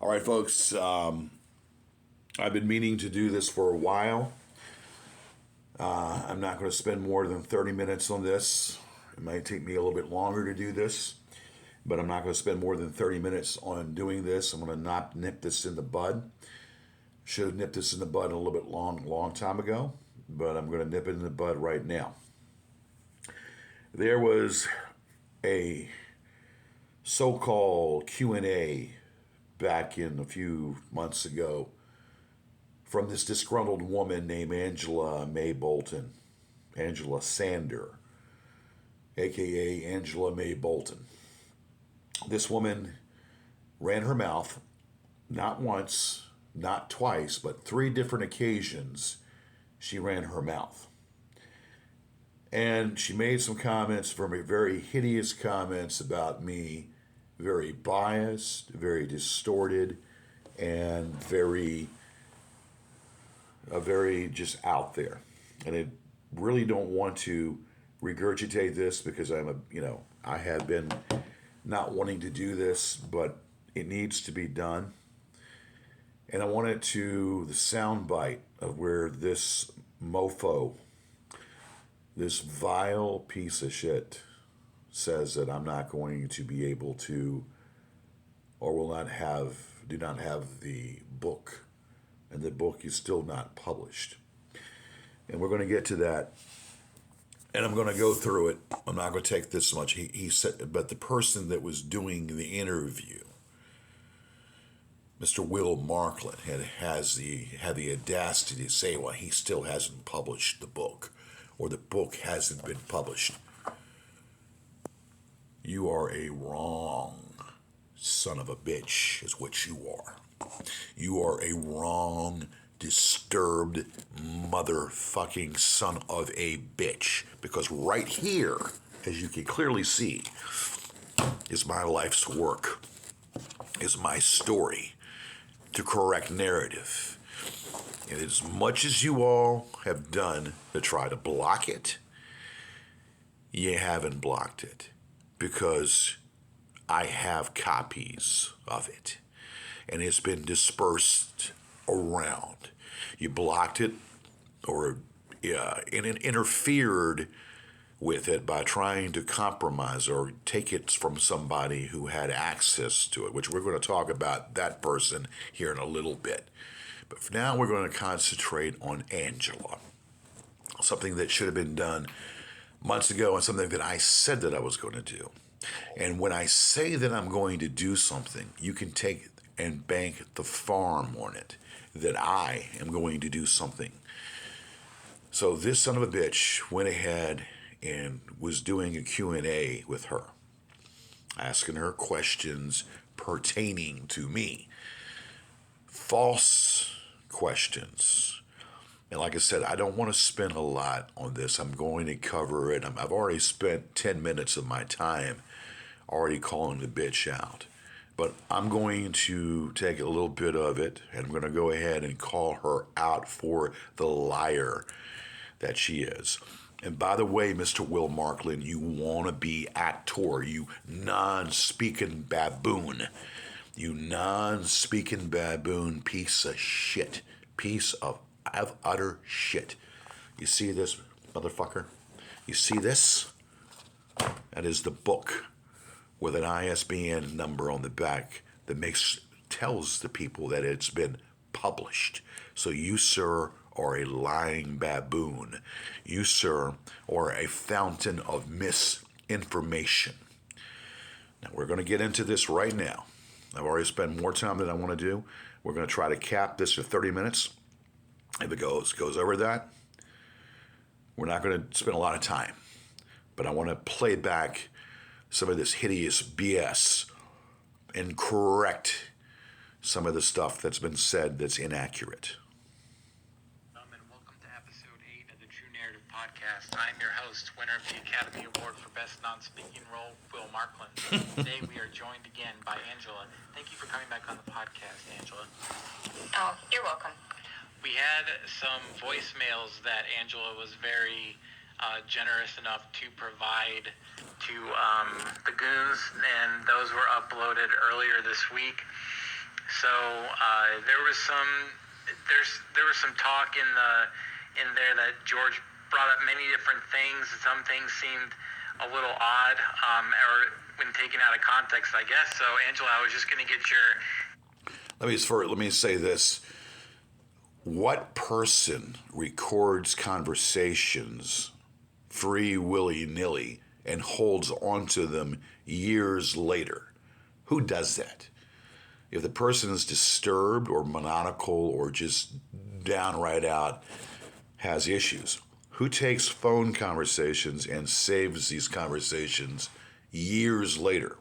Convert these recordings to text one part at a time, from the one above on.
All right, folks. I've been meaning to do this for a while. I'm not going to spend more than 30 minutes on this. It might take me a little bit longer to do this, but I'm not going to spend more than 30 minutes on doing this. I'm going to not nip this in the bud. Should have nipped this in the bud a little bit long time ago, but I'm going to nip it in the bud right now. There was a so-called Q&A back in a few months ago from this disgruntled woman named Angela May Bolton, Angela Sander, aka Angela May Bolton. This woman ran her mouth not once, not twice, but 3 different occasions she ran her mouth. And she made some comments, very hideous comments about me, very biased, very distorted, and very just out there. And I really don't want to regurgitate this because I have been not wanting to do this, but it needs to be done. And I want it to the sound bite of where this mofo, this vile piece of shit, says that I'm not going to be able to, or do not have the book, and the book is still not published. And we're going to get to that, and I'm going to go through it. I'm not going to take this much. He said, but the person that was doing the interview, Mr. Will Marklin, had the audacity to say, well, he still hasn't published the book, or the book hasn't been published. You are a wrong son of a bitch, is what you are. You are a wrong, disturbed motherfucking son of a bitch. Because right here, as you can clearly see, is my life's work, is my story to correct narrative. And as much as you all have done to try to block it, you haven't blocked it. Because I have copies of it. And it's been dispersed around. You blocked it, and it interfered with it by trying to compromise or take it from somebody who had access to it, which we're going to talk about that person here in a little bit. But for now, we're going to concentrate on Angela. Something that should have been done months ago and something that I said that I was going to do. And when I say that I'm going to do something, you can take and bank the farm on it, that I am going to do something. So this son of a bitch went ahead and was doing a Q&A with her, asking her questions pertaining to me. False questions. And like I said, I don't want to spend a lot on this. I'm going to cover it. I've already spent 10 minutes of my time already calling the bitch out. But I'm going to take a little bit of it, and I'm going to go ahead and call her out for the liar that she is. And by the way, Mr. Will Marklin, you want to be actor, you non-speaking baboon. You non-speaking baboon piece of shit. Piece of utter shit. You see this, motherfucker? You see this? That is the book with an ISBN number on the back that tells the people that it's been published. So you, sir, are a lying baboon. You, sir, are a fountain of misinformation. Now, we're going to get into this right now. I've already spent more time than I want to do. We're going to try to cap this to 30 minutes. If it goes over that, we're not going to spend a lot of time. But I want to play back some of this hideous BS and correct some of the stuff that's been said that's inaccurate. And welcome to episode 8 of the True Narrative Podcast. I'm your host, winner of the Academy Award for Best Non-Speaking Role, Will Marklin. Today we are joined again by Angela. Thank you for coming back on the podcast, Angela. Oh, you're welcome. We had some voicemails that Angela was very generous enough to provide to the goons, and those were uploaded earlier this week. So there was some talk in there that George brought up many different things. Some things seemed a little odd, or when taken out of context, I guess. So, Angela, I was just going to get your. Let me say this. What person records conversations free willy-nilly and holds onto them years later? Who does that? If the person is disturbed or maniacal or just downright out has issues, who takes phone conversations and saves these conversations years later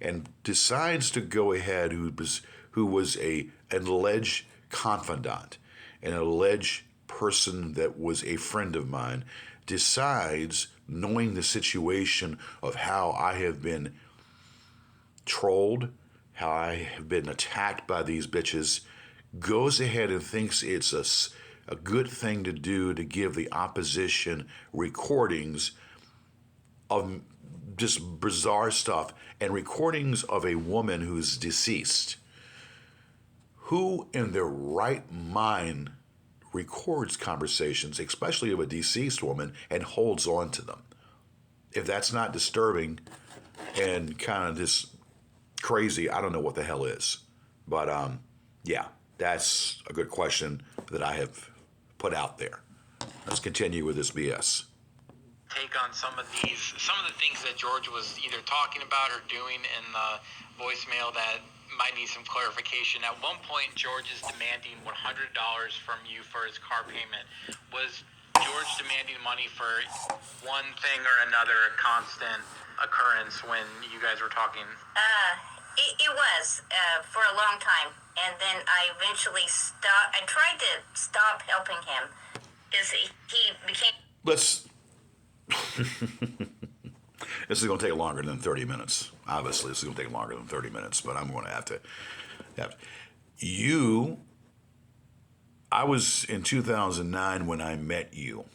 and decides to go ahead, who was an alleged confidant, an alleged person that was a friend of mine, decides, knowing the situation of how I have been trolled, how I have been attacked by these bitches, goes ahead and thinks it's a good thing to do to give the opposition recordings of just bizarre stuff and recordings of a woman who's deceased. Who in their right mind records conversations, especially of a deceased woman, and holds on to them? If that's not disturbing and kind of just crazy, I don't know what the hell is. But yeah, that's a good question that I have put out there. Let's continue with this BS. Take on some of the things that George was either talking about or doing in the voicemail that might need some clarification. At one point, George is demanding $100 from you for his car payment. Was George demanding money for one thing or another a constant occurrence when you guys were talking? It was for a long time, and then I eventually stopped. I tried to stop helping him because he became. This is going to take longer than 30 minutes. Obviously, this is going to take longer than 30 minutes, but I'm going to have to. I was in 2009 when I met you.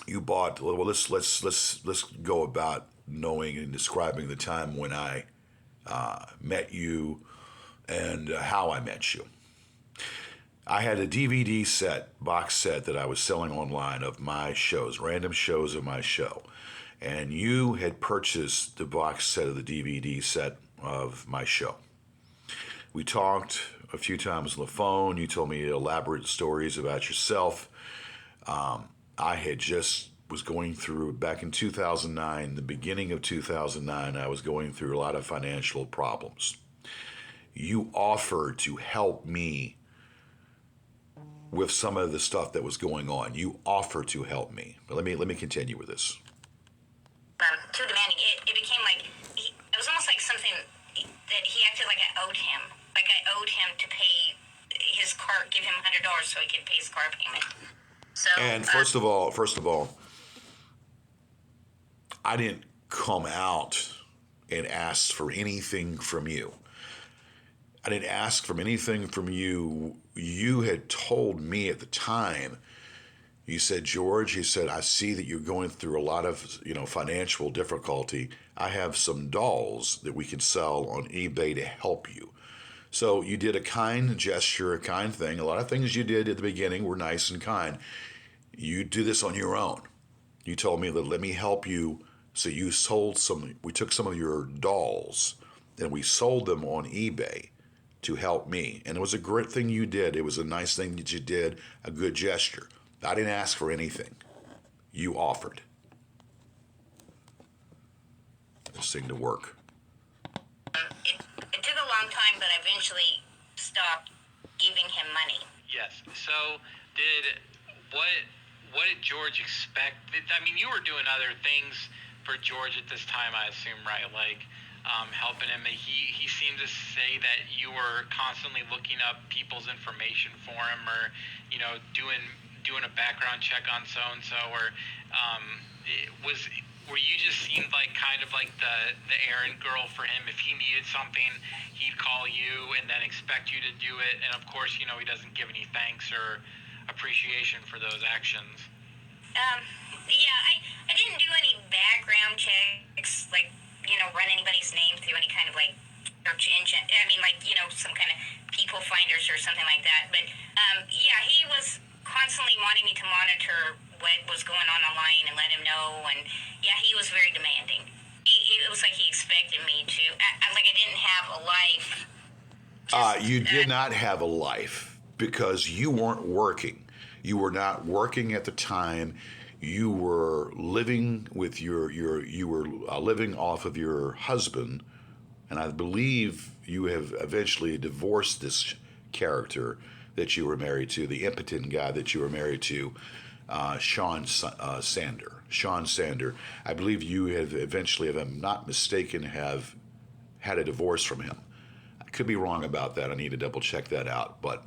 You bought. Well, let's go about knowing and describing the time when I met you and how I met you. I had a DVD box set that I was selling online of my shows, random shows of my show. And you had purchased the box set of the DVD set of my show. We talked a few times on the phone. You told me elaborate stories about yourself. I had just was going through, back in 2009, the beginning of 2009, I was going through a lot of financial problems. You offered to help me with some of the stuff that was going on. You offered to help me. But let me continue with this. Too demanding. It became like it was almost like something that he acted like I owed him. Like I owed him to pay his car, give him $100 so he could pay his car payment. So. And first of all, I didn't come out and ask for anything from you. I didn't ask for anything from you. You had told me at the time. You said, George, you said, I see that you're going through a lot of, financial difficulty. I have some dolls that we can sell on eBay to help you. So you did a kind gesture, a kind thing. A lot of things you did at the beginning were nice and kind. You do this on your own. You told me that let me help you. So you we took some of your dolls and we sold them on eBay to help me. And it was a great thing you did. It was a nice thing that you did, a good gesture. I didn't ask for anything. You offered. This seemed to work. It took a long time, but I eventually stopped giving him money. Yes. So what did George expect? I mean, you were doing other things for George at this time, I assume, right? Like helping him. He seemed to say that you were constantly looking up people's information for him, or doing a background check on so and so, or were you just seemed like kind of like the errand girl for him? If he needed something, he'd call you and then expect you to do it, and of course, he doesn't give any thanks or appreciation for those actions. I didn't do any background checks, like run anybody's name through any kind of like search engine. I mean, like, some kind of people finders or something like that. But, yeah, he was constantly wanting me to monitor what was going on online and let him know. And, yeah, he was very demanding. It was like he expected me to, like I didn't have a life. You did not have a life because you weren't working. You were not working at the time. You were living with you were living off of your husband, and I believe you have eventually divorced this character that you were married to, the impotent guy that you were married to, Sean Sander. I believe you have eventually, if I'm not mistaken, have had a divorce from him. I could be wrong about that. I need to double check that out. But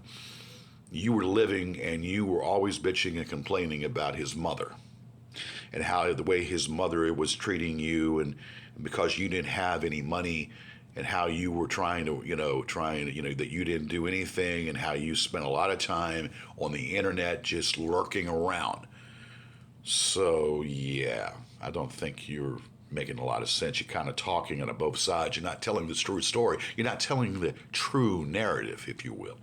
you were living and you were always bitching and complaining about his mother and how the way his mother was treating you, and because you didn't have any money, and how you were trying to that you didn't do anything, and how you spent a lot of time on the internet just lurking around. So yeah, I don't think you're making a lot of sense. You're kind of talking on both sides. You're not telling the true story. You're not telling the true narrative, if you will.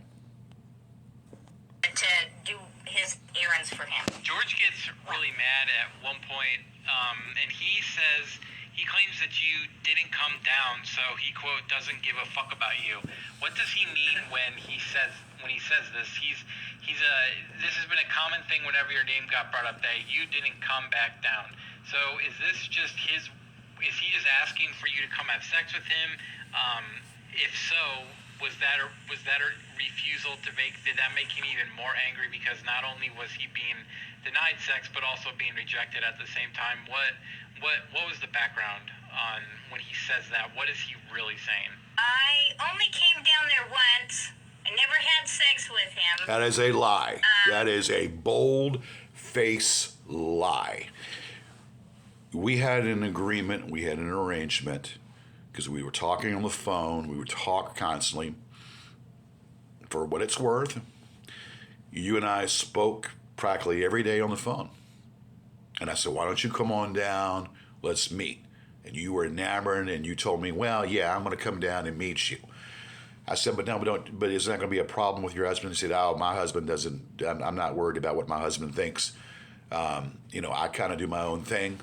To do his errands for him. George gets really mad at one point, and he claims that you didn't come down, so he, quote, doesn't give a fuck about you. What does he mean when he says this? This has been a common thing whenever your name got brought up, that you didn't come back down. So is this just is he just asking for you to come have sex with him? If so, was that a refusal to did that make him even more angry, because not only was he being denied sex but also being rejected at the same time? What was the background on when he says that? What is he really saying? I only came down there once. I never had sex with him. That is a lie. That is a bold-faced lie. We had an agreement. We had an arrangement, because we were talking on the phone. We would talk constantly. For what it's worth, you and I spoke practically every day on the phone. And I said, why don't you come on down? Let's meet. And you were enamored, and you told me, well, yeah, I'm going to come down and meet you. I said, but is that going to be a problem with your husband? He said, oh, my husband doesn't, I'm not worried about what my husband thinks. I kind of do my own thing.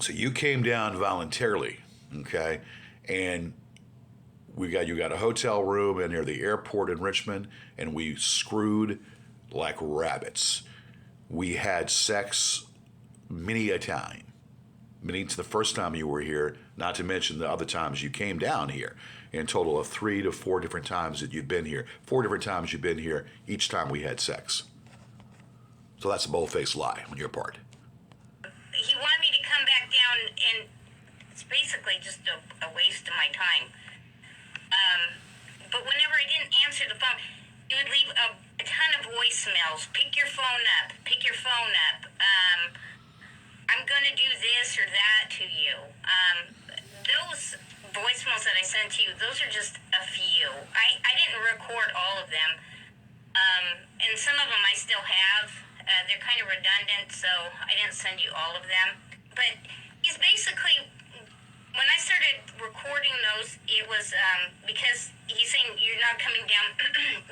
So you came down voluntarily, okay? And you got a hotel room near the airport in Richmond, and we screwed like rabbits. We had sex many a time. The first time you were here, not to mention the other times you came down here. In total of 3 to 4 different times that you've been here. 4 different times you've been here, each time we had sex. So that's a bold-faced lie on your part. He wanted me to come back down, and it's basically just a waste of my time. But whenever I didn't answer the phone, he would leave a ton of voicemails. Pick your phone up. Pick your phone up. I'm going to do this or that to you. Those voicemails that I sent to you, those are just a few. I didn't record all of them. And some of them I still have. They're kind of redundant, so I didn't send you all of them. But he's basically, when I started recording those, it was because he's saying you're not coming down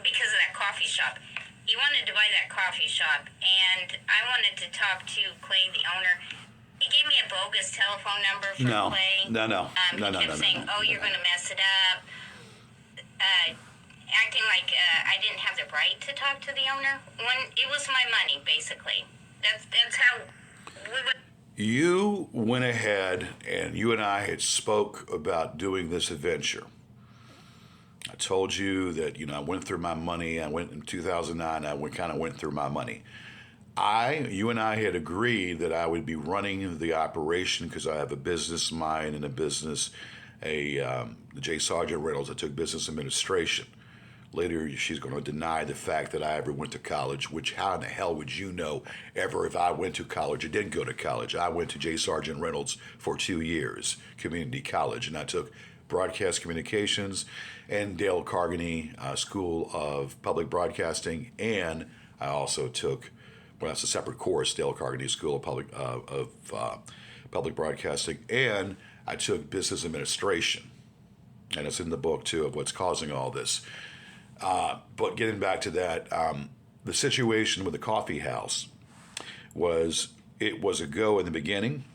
because of that coffee shop. He wanted to buy that coffee shop, and I wanted to talk to Clay, the owner. He gave me a bogus telephone number for Clay. No. He kept saying, you're going to mess it up. Acting like I didn't have the right to talk to the owner, when it was my money, basically. That's how we would... You went ahead, and you and I had spoke about doing this adventure. I told you that, I went through my money. I went in 2009. I went through my money. You and I had agreed that I would be running the operation because I have a business mind and a business, the J. Sargent Reynolds. I took business administration. Later, she's going to deny the fact that I ever went to college, which how in the hell would you know ever if I went to college or didn't go to college? I went to J. Sargent Reynolds for 2 years, community college, and I took broadcast communications and Dale Carnegie School of Public Broadcasting, and I also took, that's a separate course, Dale Carnegie School of Public Broadcasting, and I took business administration. And it's in the book, too, of what's causing all this. But getting back to that, the situation with the coffee house it was a go in the beginning.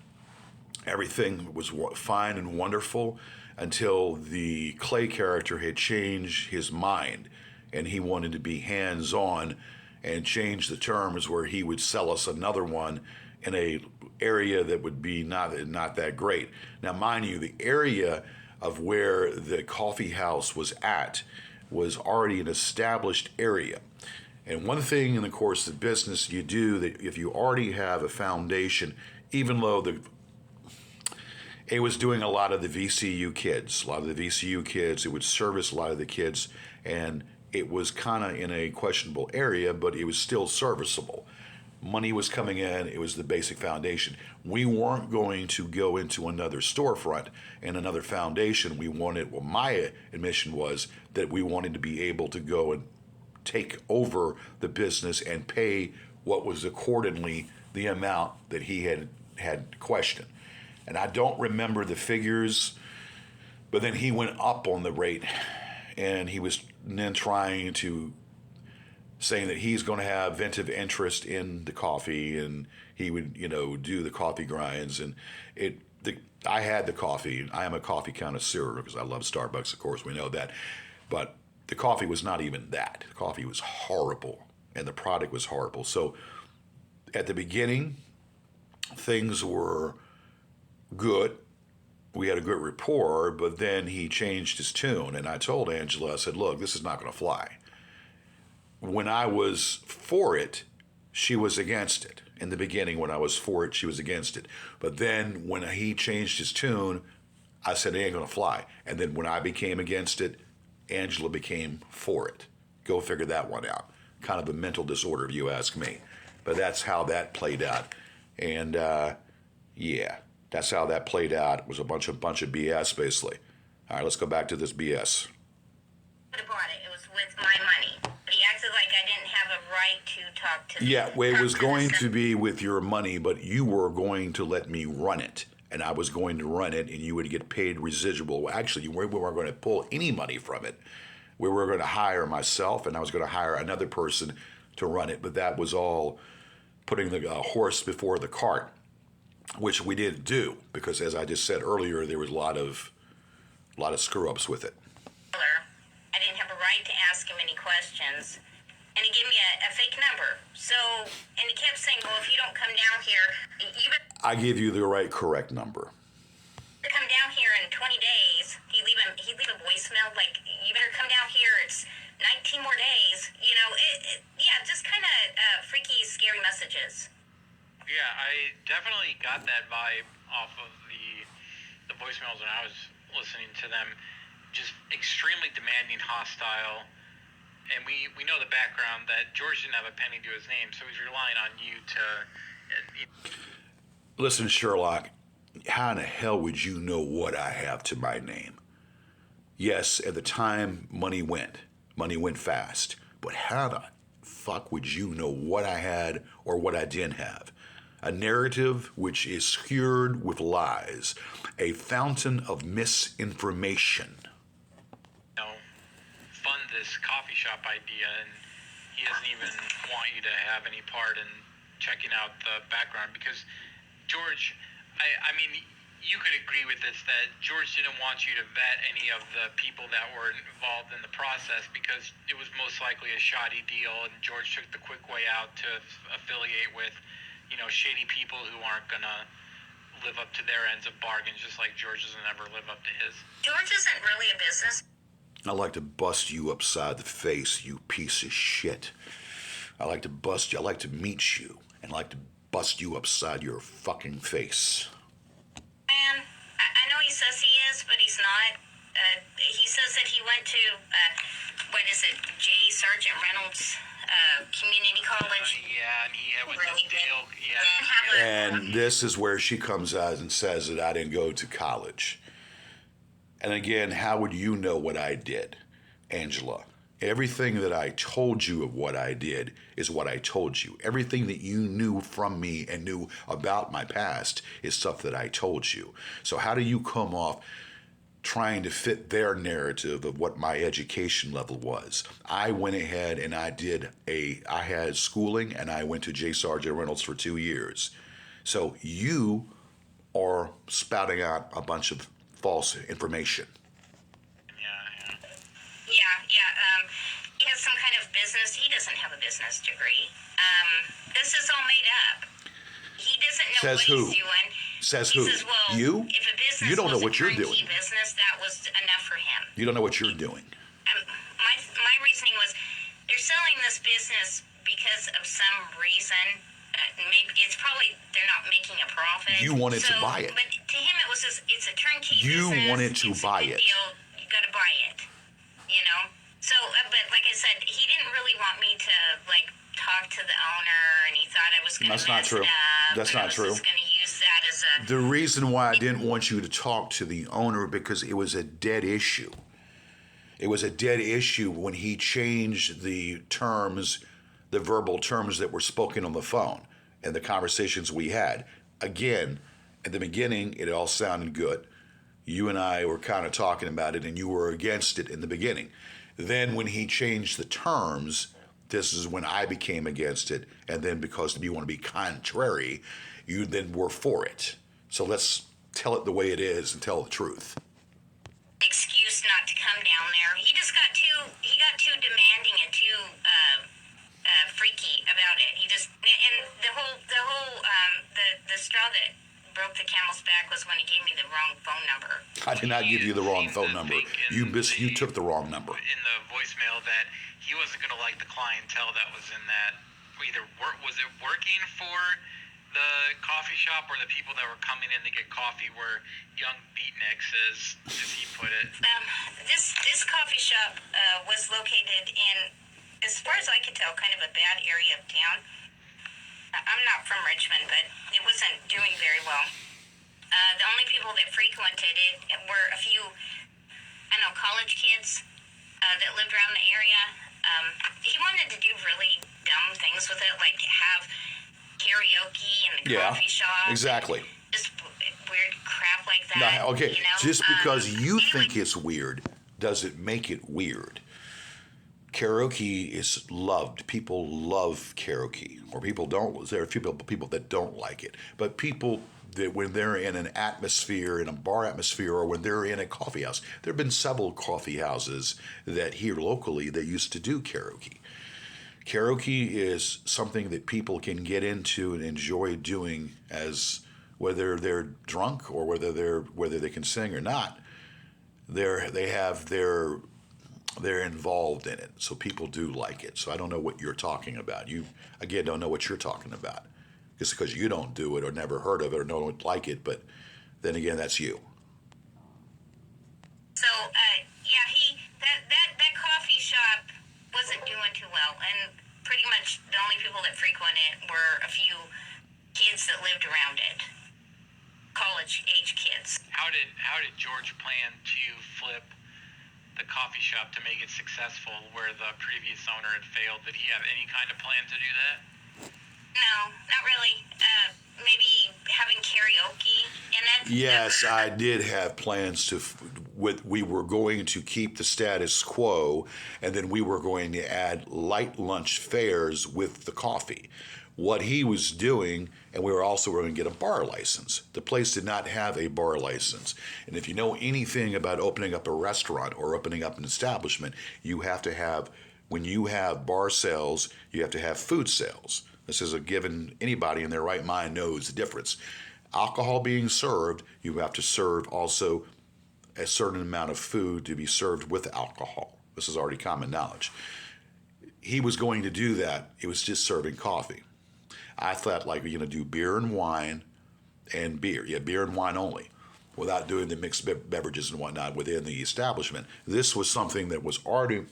Everything was fine and wonderful until the Clay character had changed his mind and he wanted to be hands-on and change the terms where he would sell us another one in a area that would be not that great. Now, mind you, the area of where the coffee house was at was already an established area. And one thing in the course of business you do, that if you already have a foundation, even though it was doing a lot of the VCU kids, it would service a lot of the kids, and it was kind of in a questionable area, but it was still serviceable. Money was coming in, it was the basic foundation. We weren't going to go into another storefront and another foundation. My admission was that we wanted to be able to go and take over the business and pay what was accordingly the amount that he had questioned. And I don't remember the figures, but then he went up on the rate, and he was then trying to saying that he's going to have ventive interest in the coffee, and he would, do the coffee grinds. And I had the coffee. I am a coffee connoisseur because I love Starbucks, of course, we know that. But the coffee was not even that. The coffee was horrible, and the product was horrible. So at the beginning, things were good. We had a good rapport, but then he changed his tune, and I told Angela, I said, look, this is not going to fly. When I was for it, she was against it. In the beginning, when I was for it, she was against it. But then when he changed his tune, I said, it ain't going to fly. And then when I became against it, Angela became for it. Go figure that one out. Kind of a mental disorder, if you ask me. But that's how that played out. And that's how that played out. It was a bunch of BS, basically. All right, let's go back to this BS. It was with my money. But he acted like I didn't have a right to talk to Yeah, well, it was going to be with your money, but you were going to let me run it. And I was going to run it, and you would get paid residual. Well, actually, we weren't going to pull any money from it. We were going to hire myself, and I was going to hire another person to run it. But that was all putting the horse before the cart, which we didn't do because, as I just said earlier, there was a lot of screw-ups with it. I didn't have a right to ask him any questions. And he gave me a fake number. So, and he kept saying, well, if you don't come down here, you better I give you the correct number. come down here in 20 days. He'd leave a voicemail, like, you better come down here. It's 19 more days. Just kind of freaky, scary messages. Yeah, I definitely got that vibe off of the voicemails when I was listening to them. Just extremely demanding, hostile. And we know the background that George didn't have a penny to his name, so he's relying on you to... Listen, Sherlock, how in the hell would you know what I have to my name? Yes, at the time, money went fast. But how the fuck would you know what I had or what I didn't have? A narrative which is skewered with lies, a fountain of misinformation. Fund this coffee shop idea, and he doesn't even want you to have any part in checking out the background because George, I mean, you could agree with this, that George didn't want you to vet any of the people that were involved in the process because it was most likely a shoddy deal, and George took the quick way out to affiliate with, shady people who aren't going to live up to their ends of bargains, just like George doesn't ever live up to his. George isn't really a business. I like to bust you upside the face, you piece of shit. I like to bust you. I like to meet you and like to bust you upside your fucking face. Man, I know he says he is, but he's not. He says that he went to, J. Sergeant Reynolds Community College. And he had with Really this deal. And this is where she comes out and says that I didn't go to college. And again, how would you know what I did, Angela? Everything that I told you of what I did is what I told you. Everything that you knew from me and knew about my past is stuff that I told you. So how do you come off trying to fit their narrative of what my education level was. I went ahead and I had schooling, and I went to J. Sargent Reynolds for 2 years. So you are spouting out a bunch of false information. Yeah. He has some kind of business. He doesn't have a business degree. This is all made up. He doesn't know Says what who? he's doing. Says he who? Says, well, you? If a business You don't know was what a you're turnkey doing. business, that was enough for him. You don't know what you're doing. My reasoning was, they're selling this business because of some reason. Maybe it's probably they're not making a profit. You wanted to buy it. But to him, it was just, it's a turnkey You business. wanted to it's buy a it. good Deal. You got to buy it. You know. So, but like I said, he didn't really want me to talk to the owner, and he thought I was going to mess not true. it up. That's not true. I was just going to use that as a. The reason why I didn't want you to talk to the owner, because it was a dead issue. It was a dead issue when he changed the terms, the verbal terms that were spoken on the phone and the conversations we had. Again, at the beginning, it all sounded good. You and I were kind of talking about it, and you were against it in the beginning. Then when he changed the terms, this is when I became against it. And then because you want to be contrary, you then were for it. So let's tell it the way it is and tell the truth. Excuse not to come down there. He got too demanding and too freaky about it. And the straw that broke the camel's back was when he gave me the wrong phone number. I did not give you the wrong phone number. You took the wrong number. In the voicemail that he wasn't going to like the clientele that was in that. Was it working for the coffee shop, or the people that were coming in to get coffee were young beatniks, as he put it? This coffee shop was located in, as far as I could tell, kind of a bad area of town. I'm not from Richmond, but it wasn't doing very well. The only people that frequented it were a few, college kids that lived around the area. He wanted to do really dumb things with it, like have karaoke in the coffee shop. Exactly. Just weird crap like that. Now, okay, just because you anyway. think it's weird doesn't make it weird. Karaoke is loved. People love karaoke, or people don't. There are a few people that don't like it, but people that when they're in an atmosphere, in a bar atmosphere, or when they're in a coffee house, there have been several coffee houses that here locally that used to do karaoke. Karaoke is something that people can get into and enjoy doing, as whether they're drunk or whether they can sing or not. They're involved in it, so people do like it. So I don't know what you're talking about. You again don't know what you're talking about, just because you don't do it or never heard of it or don't like it. But then again, that's you. So that coffee shop wasn't doing too well, and pretty much the only people that frequent it were a few kids that lived around it, college age kids. How did George plan to flip the coffee shop to make it successful where the previous owner had failed? Did he have any kind of plan to do that? No, not really. Maybe having karaoke in it. Yes, I did have plans to. We were going to keep the status quo, and then we were going to add light lunch fares with the coffee. What he was doing, and we were also going to get a bar license. The place did not have a bar license. And if you know anything about opening up a restaurant or opening up an establishment, you have to have, when you have bar sales, you have to have food sales. This is a given. Anybody in their right mind knows the difference. Alcohol being served, you have to serve also a certain amount of food to be served with alcohol. This is already common knowledge. He was going to do that. It was just serving coffee. I thought we're going to do beer and wine and beer. Yeah, beer and wine only, without doing the mixed beverages and whatnot within the establishment. This was something that was already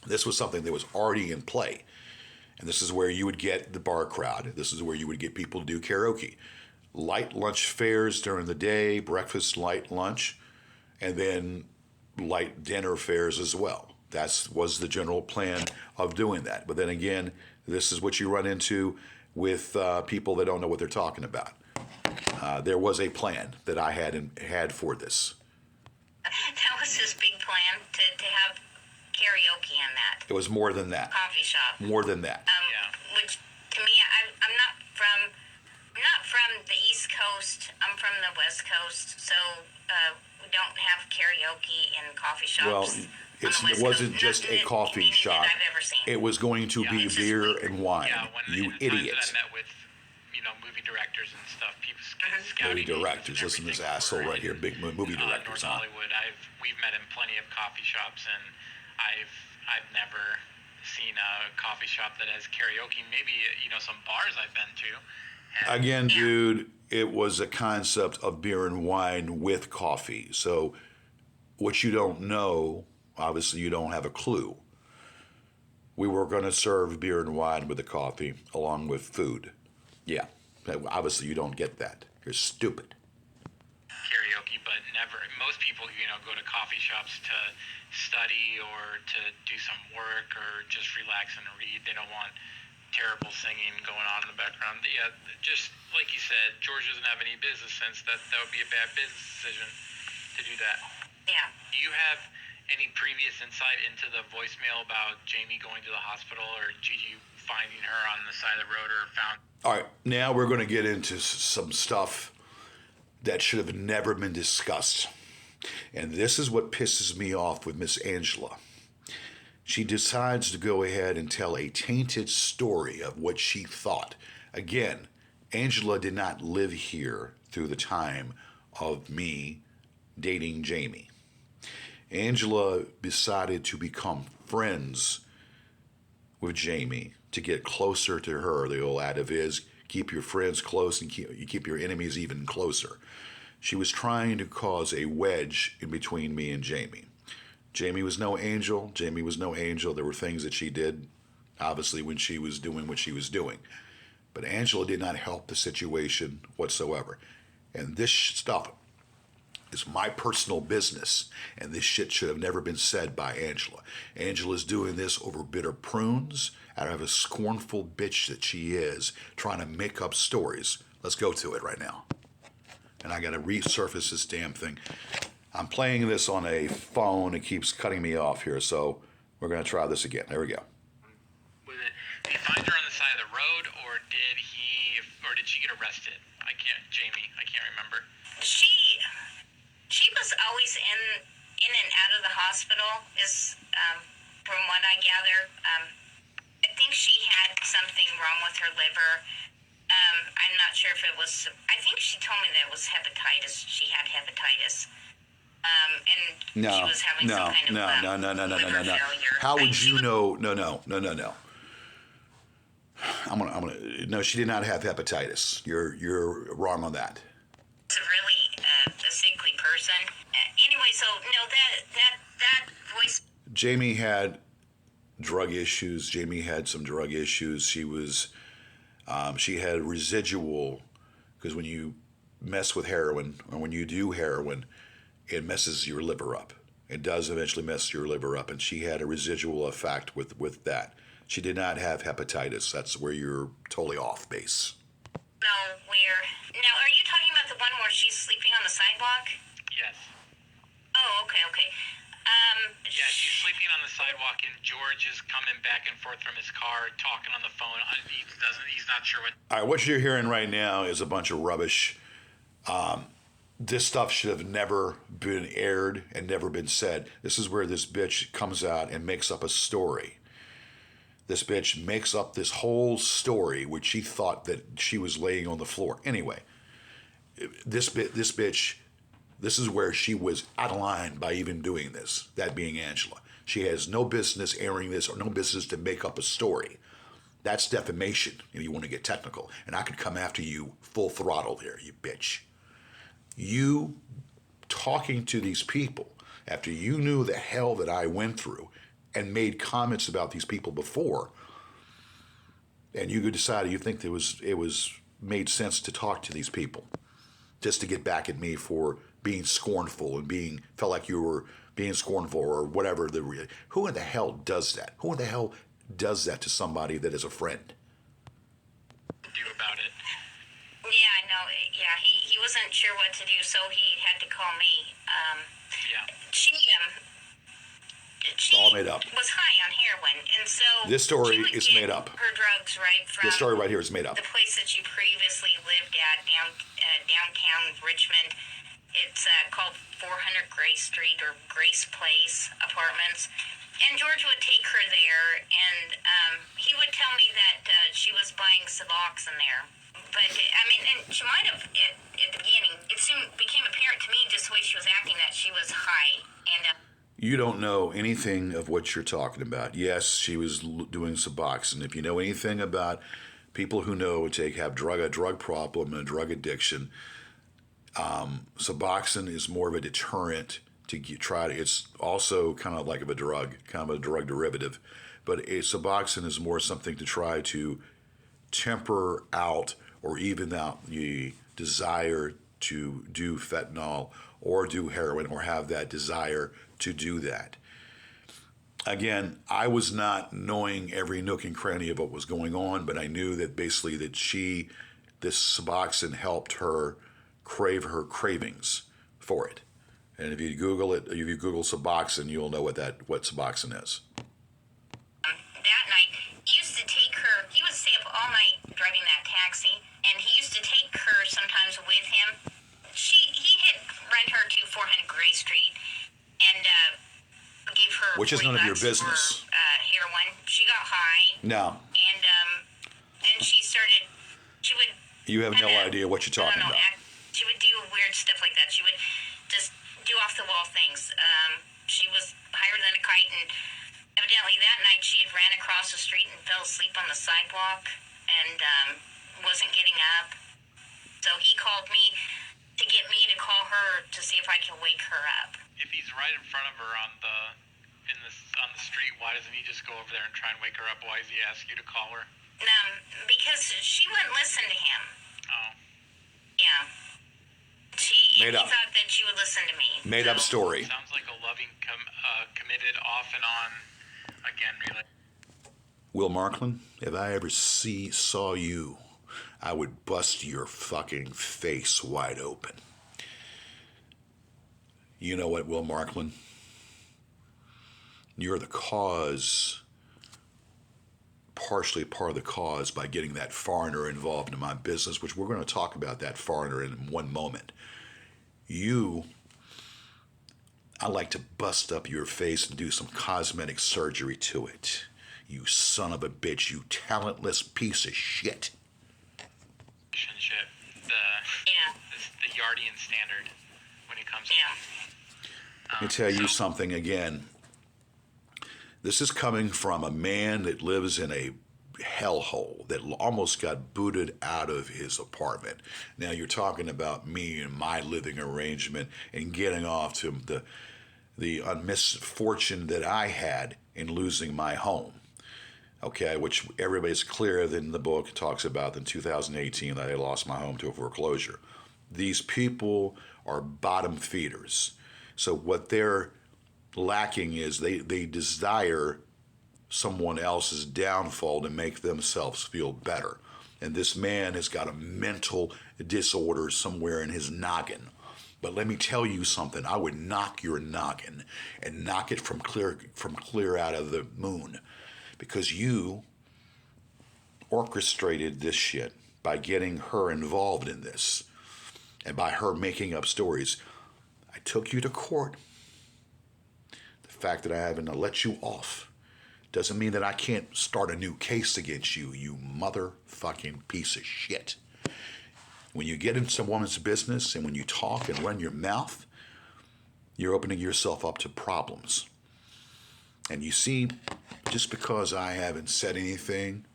in play. And this is where you would get the bar crowd. This is where you would get people to do karaoke. Light lunch fares during the day, breakfast, light lunch, and then light dinner fares as well. That was the general plan of doing that. But then again, this is what you run into with people that don't know what they're talking about. There was a plan that I had for this. That was his big plan to have karaoke in that It was more than that. coffee shop. More than that. Which to me, I'm not from the East Coast. I'm from the West Coast, so we don't have karaoke in coffee shops. Well, on the it West wasn't Coast. just a coffee Anything shop. that I've ever seen. It was going to be it's just beer weird. and wine. Yeah, when You in the idiot. times that I met with, movie directors and stuff, people scouting Movie directors. Listen to this asshole right here. Big movie directors, North huh? Hollywood. We've met in plenty of coffee shops, and I've never seen a coffee shop that has karaoke. Maybe some bars I've been to. Again, dude, it was a concept of beer and wine with coffee. So what you don't know, obviously you don't have a clue. We were going to serve beer and wine with the coffee along with food. Yeah, obviously you don't get that. You're stupid. Karaoke, but never. Most people, go to coffee shops to study or to do some work or just relax and read. They don't want terrible singing going on in the background. Yeah, just like you said, George doesn't have any business sense. That would be a bad business decision to do that. Yeah. Do you have any previous insight into the voicemail about Jamie going to the hospital or Gigi finding her on the side of the road or found? All right, now we're going to get into some stuff that should have never been discussed. And this is what pisses me off with Miss Angela. She decides to go ahead and tell a tainted story of what she thought. Again, Angela did not live here through the time of me dating Jamie. Angela decided to become friends with Jamie to get closer to her. The old adage is, keep your friends close and keep your enemies even closer. She was trying to cause a wedge in between me and Jamie. Jamie was no angel. Jamie was no angel. There were things that she did, obviously, when she was doing what she was doing. But Angela did not help the situation whatsoever. And this stuff is my personal business, and this shit should have never been said by Angela. Angela's doing this over bitter prunes, out of a scornful bitch that she is, trying to make up stories. Let's go to it right now. And I got to resurface this damn thing. I'm playing this on a phone. It keeps cutting me off here, so we're going to try this again. There we go. Did he find her on the side of the road, or did she get arrested? Jamie, I can't remember. She was always in and out of the hospital, is from what I gather. I think she had something wrong with her liver. I'm not sure if it was. I think she told me that it was hepatitis. She had hepatitis. And she was having some kind of liver failure. How would you know? No. No, she did not have hepatitis. You're wrong on that. It's a really a sickly person. Anyway, so no, that voice. Jamie had drug issues. Jamie had some drug issues. She had residual, because when you mess with heroin, or when you do heroin, it messes your liver up. It does eventually mess your liver up, and she had a residual effect with that. She did not have hepatitis. That's where you're totally off base. No, now, are you talking about the one where she's sleeping on the sidewalk? Yes. Oh, okay. Yeah, she's sleeping on the sidewalk, and George is coming back and forth from his car, talking on the phone. He's not sure what. All right, what you're hearing right now is a bunch of rubbish. This stuff should have never been aired and never been said. This is where this bitch comes out and makes up a story. This bitch makes up this whole story, which she thought that she was laying on the floor. Anyway, this bitch, this is where she was out of line by even doing this, that being Angela. She has no business airing this or no business to make up a story. That's defamation, if you want to get technical. And I could come after you full throttle there, you bitch. You talking to these people after you knew the hell that I went through and made comments about these people before, and you decided you think it was made sense to talk to these people just to get back at me for being scornful and felt like you were being scornful or whatever. Who in the hell does that? Who in the hell does that to somebody that is a friend? Do about it. Yeah, I know. Yeah, he wasn't sure what to do, so he had to call me. Yeah. She all made up. was high on heroin, and so This story she would is get made up. her drugs right from This story right here is made up. the place that she previously lived at downtown Richmond. It's called 400 Grace Street or Grace Place Apartments. And George would take her there, and he would tell me that she was buying Suboxone there. But, I mean, and she might have, at the beginning, it soon became apparent to me just the way she was acting that she was high. And You don't know anything of what you're talking about. Yes, she was doing Suboxone. If you know anything about people who know have a drug problem and a drug addiction, Suboxone is more of a deterrent to it's also kind of like a drug derivative, but Suboxone is more something to try to temper out or even out the desire to do fentanyl or do heroin or have that desire to do that. Again, I was not knowing every nook and cranny of what was going on, but I knew that basically that this Suboxone helped her crave her cravings for it. And if you Google it, if you Google Suboxone, you'll know what Suboxone is. that night, he used to take her, he would stay up all night driving that taxi, and he used to take her sometimes with him. He had rent her to 400 Gray Street and gave her Which is none of your business. For, heroin. She got high. No. And then she would... You have no idea what you're talking about. She would do weird stuff like that. She would just do off-the-wall things. She was higher than a kite, and evidently that night she had ran across the street and fell asleep on the sidewalk and wasn't getting up. So he called me to get me to call her to see if I could wake her up. If he's right in front of her on the street, why doesn't he just go over there and try and wake her up? Why does he ask you to call her? Because she wouldn't listen to him. Oh. Yeah. He thought that she would listen to me. Made up story. Sounds like a loving, committed, off and on, again, relate. Will Marklin, if I ever saw you, I would bust your fucking face wide open. You know what, Will Marklin? You're the cause, partially part of the cause, by getting that foreigner involved in my business, which we're going to talk about that foreigner in one moment. I like to bust up your face and do some cosmetic surgery to it. You son of a bitch, you talentless piece of shit. Relationship, the Yardian standard when it comes to... Let me tell you something again. This is coming from a man that lives in a hellhole that almost got booted out of his apartment. Now you're talking about me and my living arrangement and getting off to the misfortune that I had in losing my home. Okay, which everybody's clear in the book talks about in 2018 that I lost my home to a foreclosure. These people are bottom feeders. So what they're lacking is they desire someone else's downfall to make themselves feel better. And this man has got a mental disorder somewhere in his noggin. But let me tell you something. I would knock your noggin and knock it from clear out of the moon, because you orchestrated this shit by getting her involved in this and by her making up stories. I took you to court. The fact that I haven't let you off doesn't mean that I can't start a new case against you, you motherfucking piece of shit. When you get into someone's business and when you talk and run your mouth, you're opening yourself up to problems. And you see, just because I haven't said anything,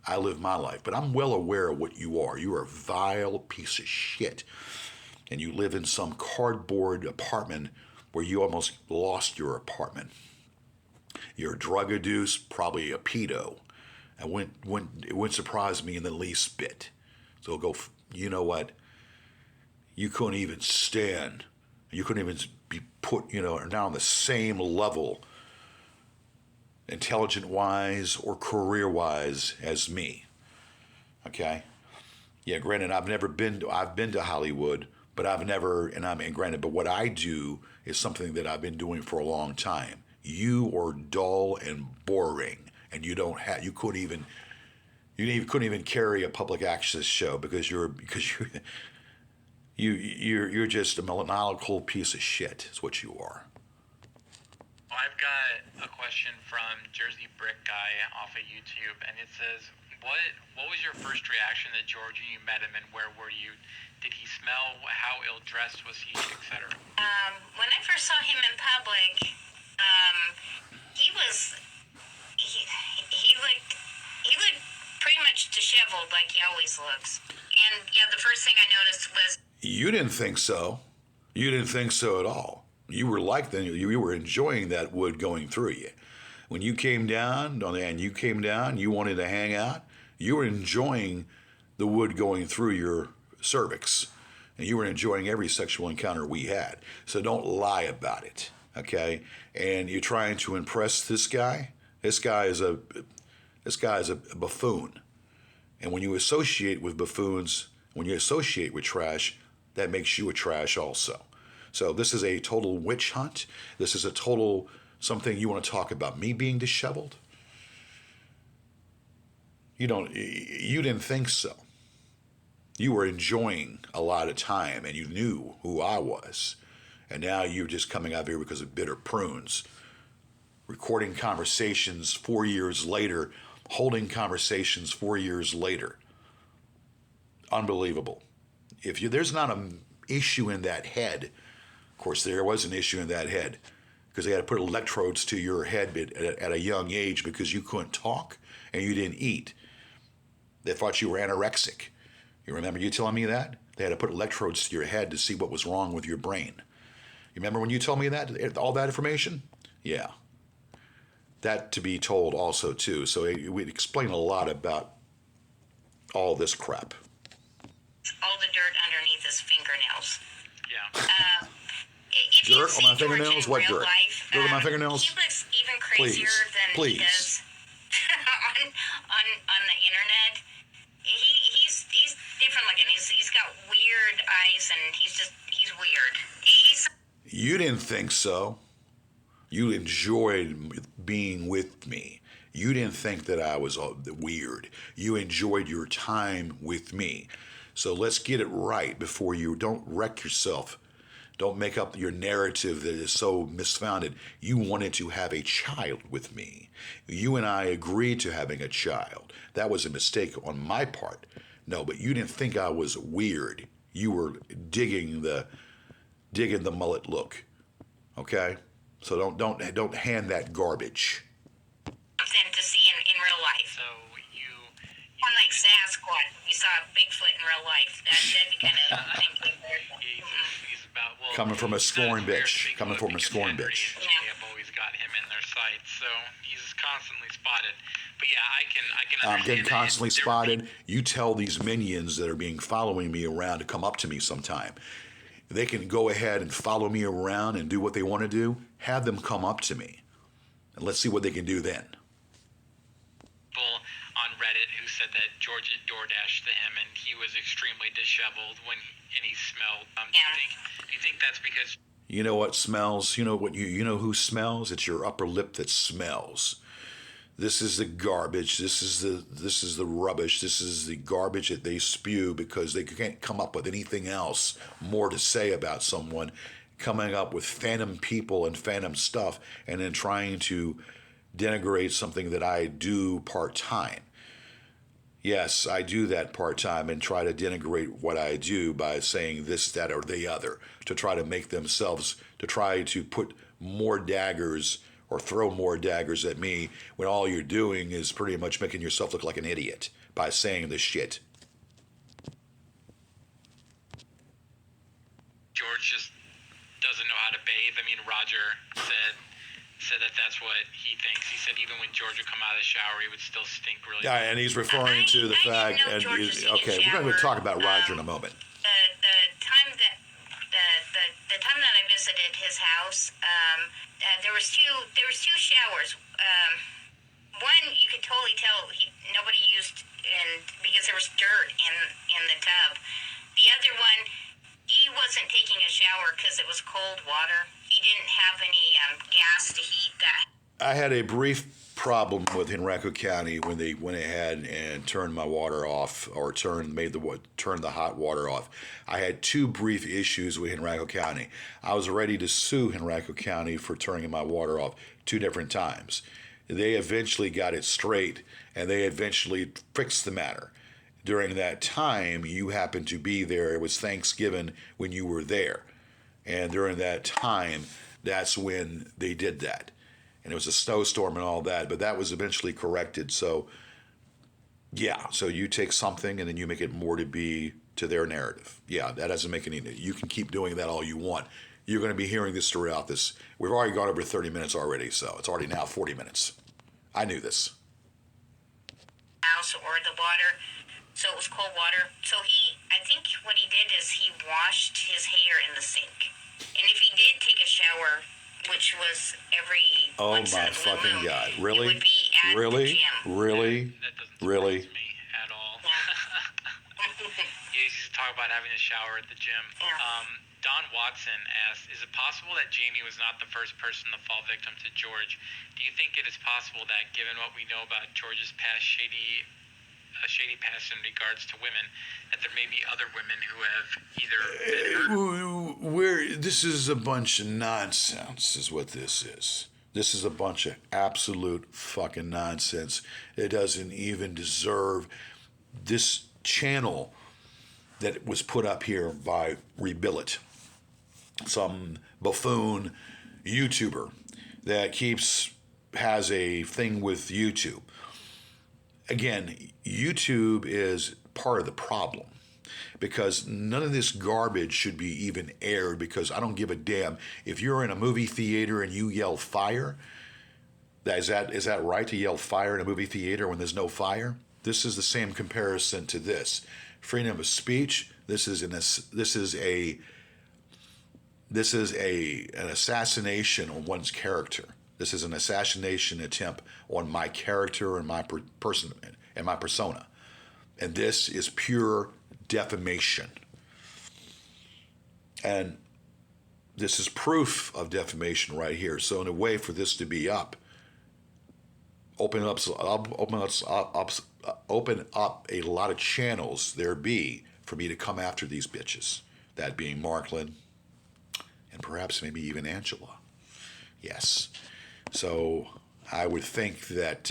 I live my life. But I'm well aware of what you are. You are a vile piece of shit. And you live in some cardboard apartment where you almost lost your apartment. You're a drug adduced, probably a pedo. It wouldn't surprise me in the least bit. So go, you know what? You couldn't even stand. You couldn't even be put, down on the same level, intelligent-wise or career-wise, as me. Okay? Yeah, granted, I've been to Hollywood, But I've never, and granted, but what I do is something that I've been doing for a long time. You are dull and boring, and you couldn't even carry a public access show because you're just a maniacal piece of shit. Is what you are. I've got a question from Jersey Brick Guy off of YouTube, and it says, "What was your first reaction to George when you met him, and where were you? Did he smell? How ill-dressed was he, etc.?" When I first saw him in public, he looked pretty much disheveled, like he always looks. And yeah, the first thing I noticed was You didn't think so. You didn't think so at all. You were you were enjoying that wood going through you. When you came down, you wanted to hang out, you were enjoying the wood going through your cervix. And you were enjoying every sexual encounter we had. So don't lie about it, okay? And you're trying to impress this guy. This guy is a buffoon. And when you associate with buffoons, when you associate with trash, that makes you a trash also. So this is a total witch hunt. This is a total something you want to talk about. Me being disheveled? You didn't think so. You were enjoying a lot of time and you knew who I was. And now you're just coming out here because of bitter prunes. Recording conversations 4 years later, holding conversations 4 years later. Unbelievable. There's not an issue in that head. Of course, there was an issue in that head because they had to put electrodes to your head at a young age because you couldn't talk and you didn't eat. They thought you were anorexic. You remember you telling me that? They had to put electrodes to your head to see what was wrong with your brain. You remember when you told me that, all that information? Yeah. That to be told also, too. So it would explain a lot about all this crap. all the dirt underneath his fingernails. Yeah. If you Dirt see on my George fingernails? in What real dirt? life, Dirt on my fingernails? He looks even crazier than he does on the internet. He's different looking. He's got weird eyes and he's weird. You didn't think so. You enjoyed being with me. You didn't think that I was weird. You enjoyed your time with me. So let's get it right before you don't wreck yourself. Don't make up your narrative that is so misfounded. You wanted to have a child with me. You and I agreed to having a child. That was a mistake on my part. No, but you didn't think I was weird. You were digging the mullet look. Okay? So don't hand that garbage. To see in real life. So you Like Sasquatch, you saw Bigfoot in real life. That'd be kind of same thing there. he's about Coming from a scorned bitch. Coming from a scorned Henry bitch. and Jay have always got him in their sights, so he's constantly spotted. But yeah, I can I'm understand. getting constantly spotted. You tell these minions that are following me around to come up to me sometime. They can go ahead and follow me around and do what they want to do. Have them come up to me. And let's see what they can do then. People on Reddit who said that George had DoorDashed to him and he was extremely disheveled and he smelled. Do you think that's because? You know what smells? You know who smells? It's your upper lip that smells. This is the garbage. This is the rubbish. This is the garbage that they spew because they can't come up with anything else more to say about someone, coming up with phantom people and phantom stuff and then trying to denigrate something that I do part-time. Yes, I do that part-time and try to denigrate what I do by saying this, that, or the other to try to make themselves, to try to put more daggers or throw more daggers at me when all you're doing is pretty much making yourself look like an idiot by saying this shit. George just doesn't know how to bathe. I mean, Roger said that that's what he thinks. He said even when George would come out of the shower, he would still stink really Yeah, and he's referring to the fact. And okay, we're going to talk about Roger in a moment. The time that I visited his house, there was two showers. One you could totally tell nobody used, and because there was dirt in the tub. The other one, he wasn't taking a shower because it was cold water. He didn't have any gas to heat that. I had a brief problem with Henrico County when they went ahead and turned my water off, or turned the hot water off. I had two brief issues with Henrico County. I was ready to sue Henrico County for turning my water off 2 different times. They eventually got it straight, and they eventually fixed the matter. During that time, you happened to be there. It was Thanksgiving when you were there. And during that time, that's when they did that. And it was a snowstorm and all that, but that was eventually corrected. So, yeah, so you take something and then you make it more to their narrative. Yeah, that doesn't make any. You can keep doing that all you want. You're going to be hearing this throughout this. We've already gone over 30 minutes already, so it's already now 40 minutes. I knew this. House or the water, so it was cold water. So I think what he did is he washed his hair in the sink. And if he did take a shower, which was every once in a blue fucking moon, God. Really? it would be at the gym. Really? That doesn't Really? surprise me at all. He used to talk about having a shower at the gym. Yeah. Don Watson asked, is it possible that Jamie was not the first person to fall victim to George? Do you think it is possible that, given what we know about George's past shady past in regards to women, that there may be other women who have either been hurt? This is a bunch of nonsense, is what this is. This is a bunch of absolute fucking nonsense. It doesn't even deserve this channel that was put up here by Rebuild, some buffoon YouTuber that has a thing with YouTube. Again, YouTube is part of the problem, because none of this garbage should be even aired, because I don't give a damn if you're in a movie theater and you yell fire. Is that right to yell fire in a movie theater when there's no fire? This is the same comparison to this. Freedom of speech. This is an assassination on one's character. This is an assassination attempt on my character and my person and my persona. And this is pure defamation. And this is proof of defamation right here. So in a way for this to be up, open up a lot of channels there be for me to come after these bitches. That being Marklin and perhaps maybe even Angela. Yes. So I would think that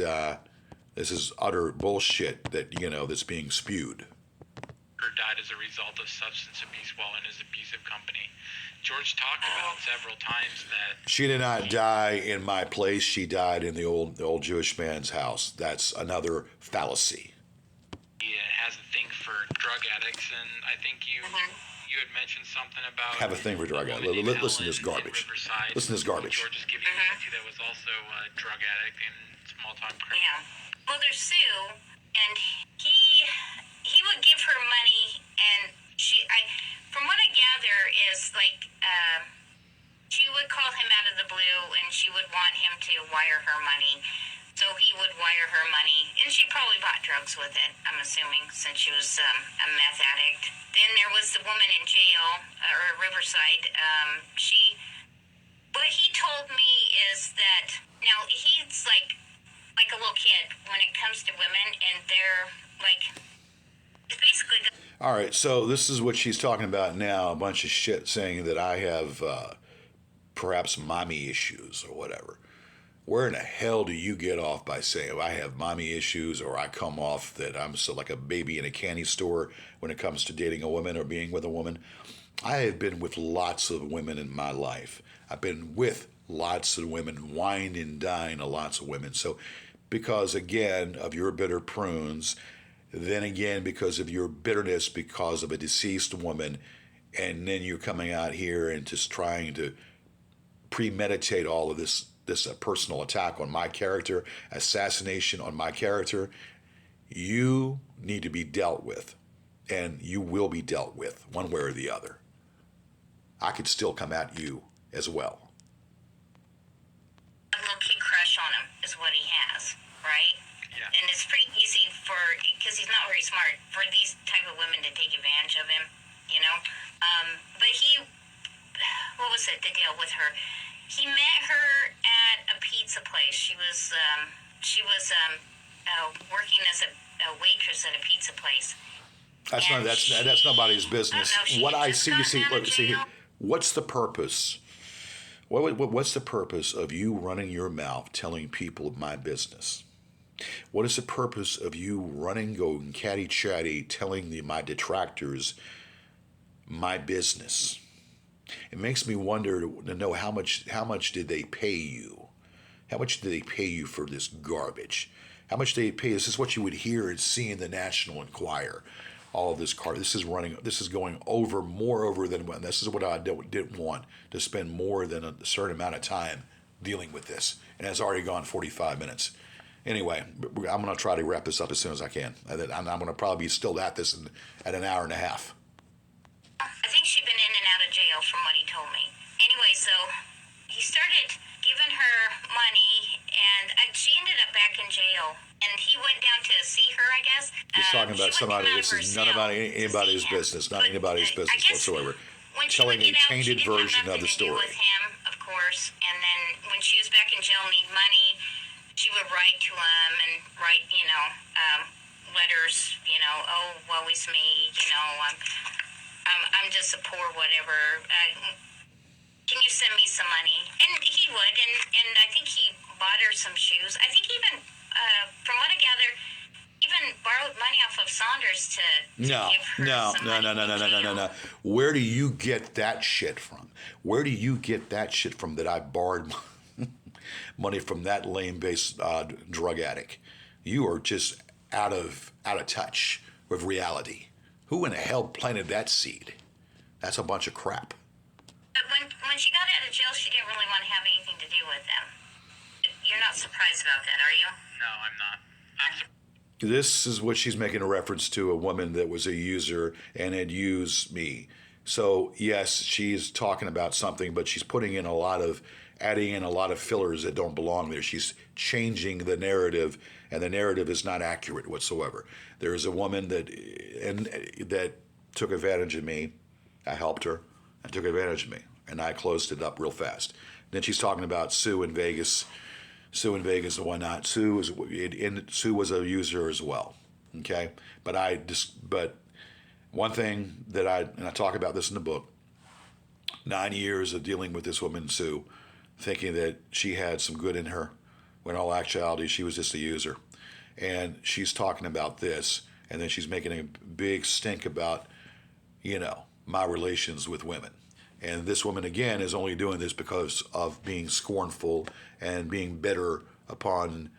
this is utter bullshit that's being spewed. Died as a result of substance abuse while in his abusive company. George talked about several times that she did not die in my place. She died in the old Jewish man's house. That's another fallacy. He has a thing for drug addicts, and I think you had mentioned something about have a thing for drug addicts. Listen to this garbage. Listen to this garbage. George is giving you that was also a drug addict and small-time criminal. Yeah. Well, there's Sue, and he would give her money, and from what I gather is she would call him out of the blue, and she would want him to wire her money. So he would wire her money, and she probably bought drugs with it, I'm assuming, since she was a meth addict. Then there was the woman in jail, or Riverside. What he told me is that, now he's like a little kid when it comes to women, and they're it's basically all right, so this is what she's talking about now, a bunch of shit saying that I have perhaps mommy issues or whatever. Where in the hell do you get off by saying I have mommy issues, or I come off that I'm so like a baby in a candy store when it comes to dating a woman or being with a woman? I have been with lots of women in my life. I've been with lots of women, wine and dine lots of women. So because, again, of your bitter prunes, then again because of your bitterness because of a deceased woman, and then you're coming out here and just trying to premeditate all of this personal attack on my character, assassination on my character, you need to be dealt with, and you will be dealt with one way or the other. I could still come at you as well. A little kid crush on him is what he has, right? Yeah. And it's pretty easy because he's not very smart, for these type of women to take advantage of him, you know? But he opposite the deal with her. He met her at a pizza place. She was working as a waitress at a pizza place. That's nobody's business. What I see, see, what's the purpose? What's the purpose of you running your mouth telling people my business? What is the purpose of you going catty-chatty telling my detractors my business? It makes me wonder to know how much did they pay you? How much did they pay you for this garbage? How much did they pay? This is what you would hear and see in the National Enquirer. All of this this is going over more over than one. This is what I didn't want to spend more than a certain amount of time dealing with this, and it's already gone 45 minutes. Anyway, I'm going to try to wrap this up as soon as I can. I'm going to probably be still at this at an hour and a half. I think she'd been in and out of jail from what he told me. Anyway, so he started giving her money, and she ended up back in jail. And he went down to see her, I guess. He's talking about somebody. This is none about anybody's business. Not anybody's business whatsoever. Telling a tainted version of the story. With him, of course. And then when she was back in jail, need money, she would write to him and write, letters. Oh, woe is me. I'm just a poor whatever. Can you send me some money? And he would, and I think he bought her some shoes. I think even, from what I gather, even borrowed money off of Saunders to give her some money. No. Where do you get that shit from? Where do you get that shit from that I borrowed money from that lame-based drug addict? You are just out of touch with reality. Who in the hell planted that seed? That's a bunch of crap. But when she got out of jail, she didn't really want to have anything to do with them. You're not surprised about that, are you? No, I'm not. This is what she's making a reference to, a woman that was a user and had used me. So, yes, she's talking about something, but she's adding in a lot of fillers that don't belong there. She's changing the narrative, and the narrative is not accurate whatsoever. There is a woman that took advantage of me. I helped her and took advantage of me, and I closed it up real fast. Then she's talking about Sue in Vegas and whatnot. Sue was a user as well. Okay, but one thing that I talk about this in the book. 9 years of dealing with this woman Sue, thinking that she had some good in her, when in all actuality she was just a user, and she's talking about this, and then she's making a big stink about, my relations with women. And this woman, again, is only doing this because of being scornful and being bitter upon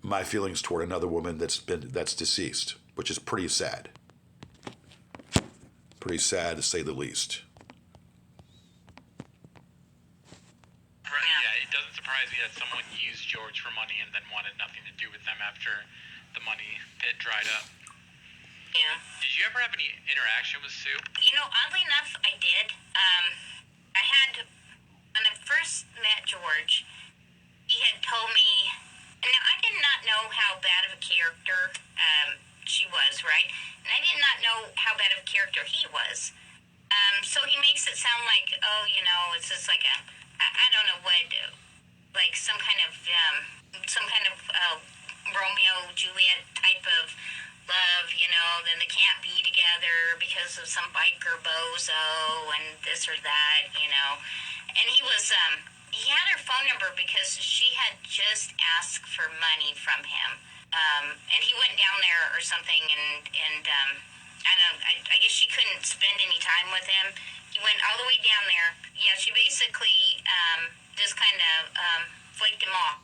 my feelings toward another woman that's deceased, which is pretty sad. Pretty sad, to say the least. Yeah, it doesn't surprise me that someone used George for money and then wanted nothing to do with them after the money pit dried up. Yeah. Did you ever have any interaction with Sue? Oddly enough, I did. I had, when I first met George, he had told me, and now I did not know how bad of a character she was, right? And I did not know how bad of a character he was. So he makes it sound like, it's just like I don't know what, like some kind of Romeo Juliet type of love, then they can't be together because of some biker bozo and this or that, And he was, he had her phone number because she had just asked for money from him. And he went down there or something and I guess she couldn't spend any time with him. He went all the way down there. Yeah, she basically just kind of flaked him off,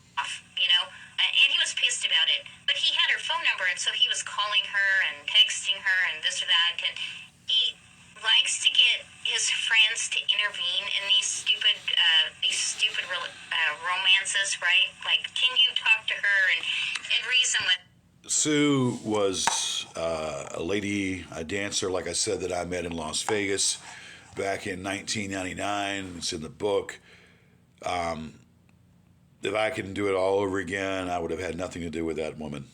and he was pissed about it. But he had her phone number, and so he was calling her and texting her and this or that. And he likes to get his friends to intervene in these stupid romances, right? Like, can you talk to her and reason with? Sue was a dancer, like I said, that I met in Las Vegas back in 1999. It's in the book. If I could do it all over again, I would have had nothing to do with that woman.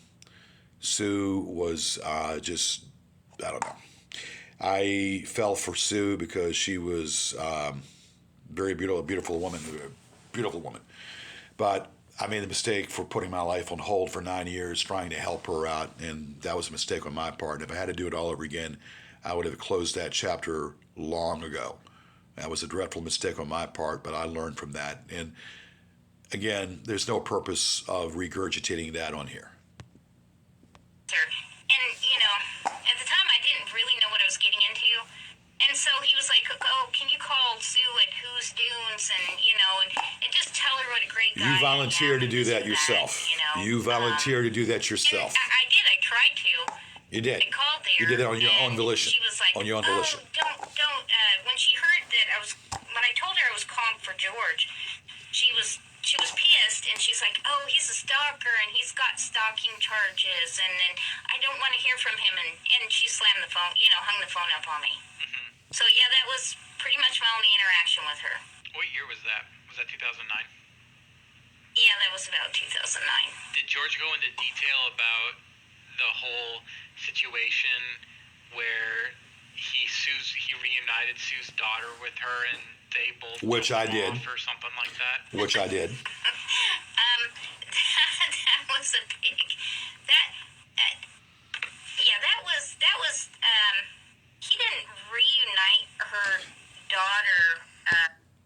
Sue was I don't know. I fell for Sue because she was Very beautiful woman, beautiful woman. But I made the mistake for putting my life on hold for 9 years trying to help her out, and that was a mistake on my part. If I had to do it all over again, I would have closed that chapter long ago. That was a dreadful mistake on my part, but I learned from that. And again, there's no purpose of regurgitating that on here. And, at the time I didn't really know what I was getting into. And so he was like, oh, can you call Sue at Who's Dunes and just tell her what a great guy You volunteered to do that yourself. You volunteered to do that yourself. I did. I tried to. You did. I called there. You did it on your own volition. She was like, on your own volition. don't. When she heard that when I told her I was calling for George, she was pissed, and she's like, oh, he's a stalker, and he's got stalking charges, and then I don't want to hear from him, and she slammed the phone, hung the phone up on me. Mm-hmm. So, yeah, that was pretty much my only interaction with her. What year was that? Was that 2009? Yeah, that was about 2009. Did George go into detail about the whole situation where he reunited Sue's daughter with her, and they both which I did, or something like that? Which I did. That was a big. That was. He didn't reunite her daughter.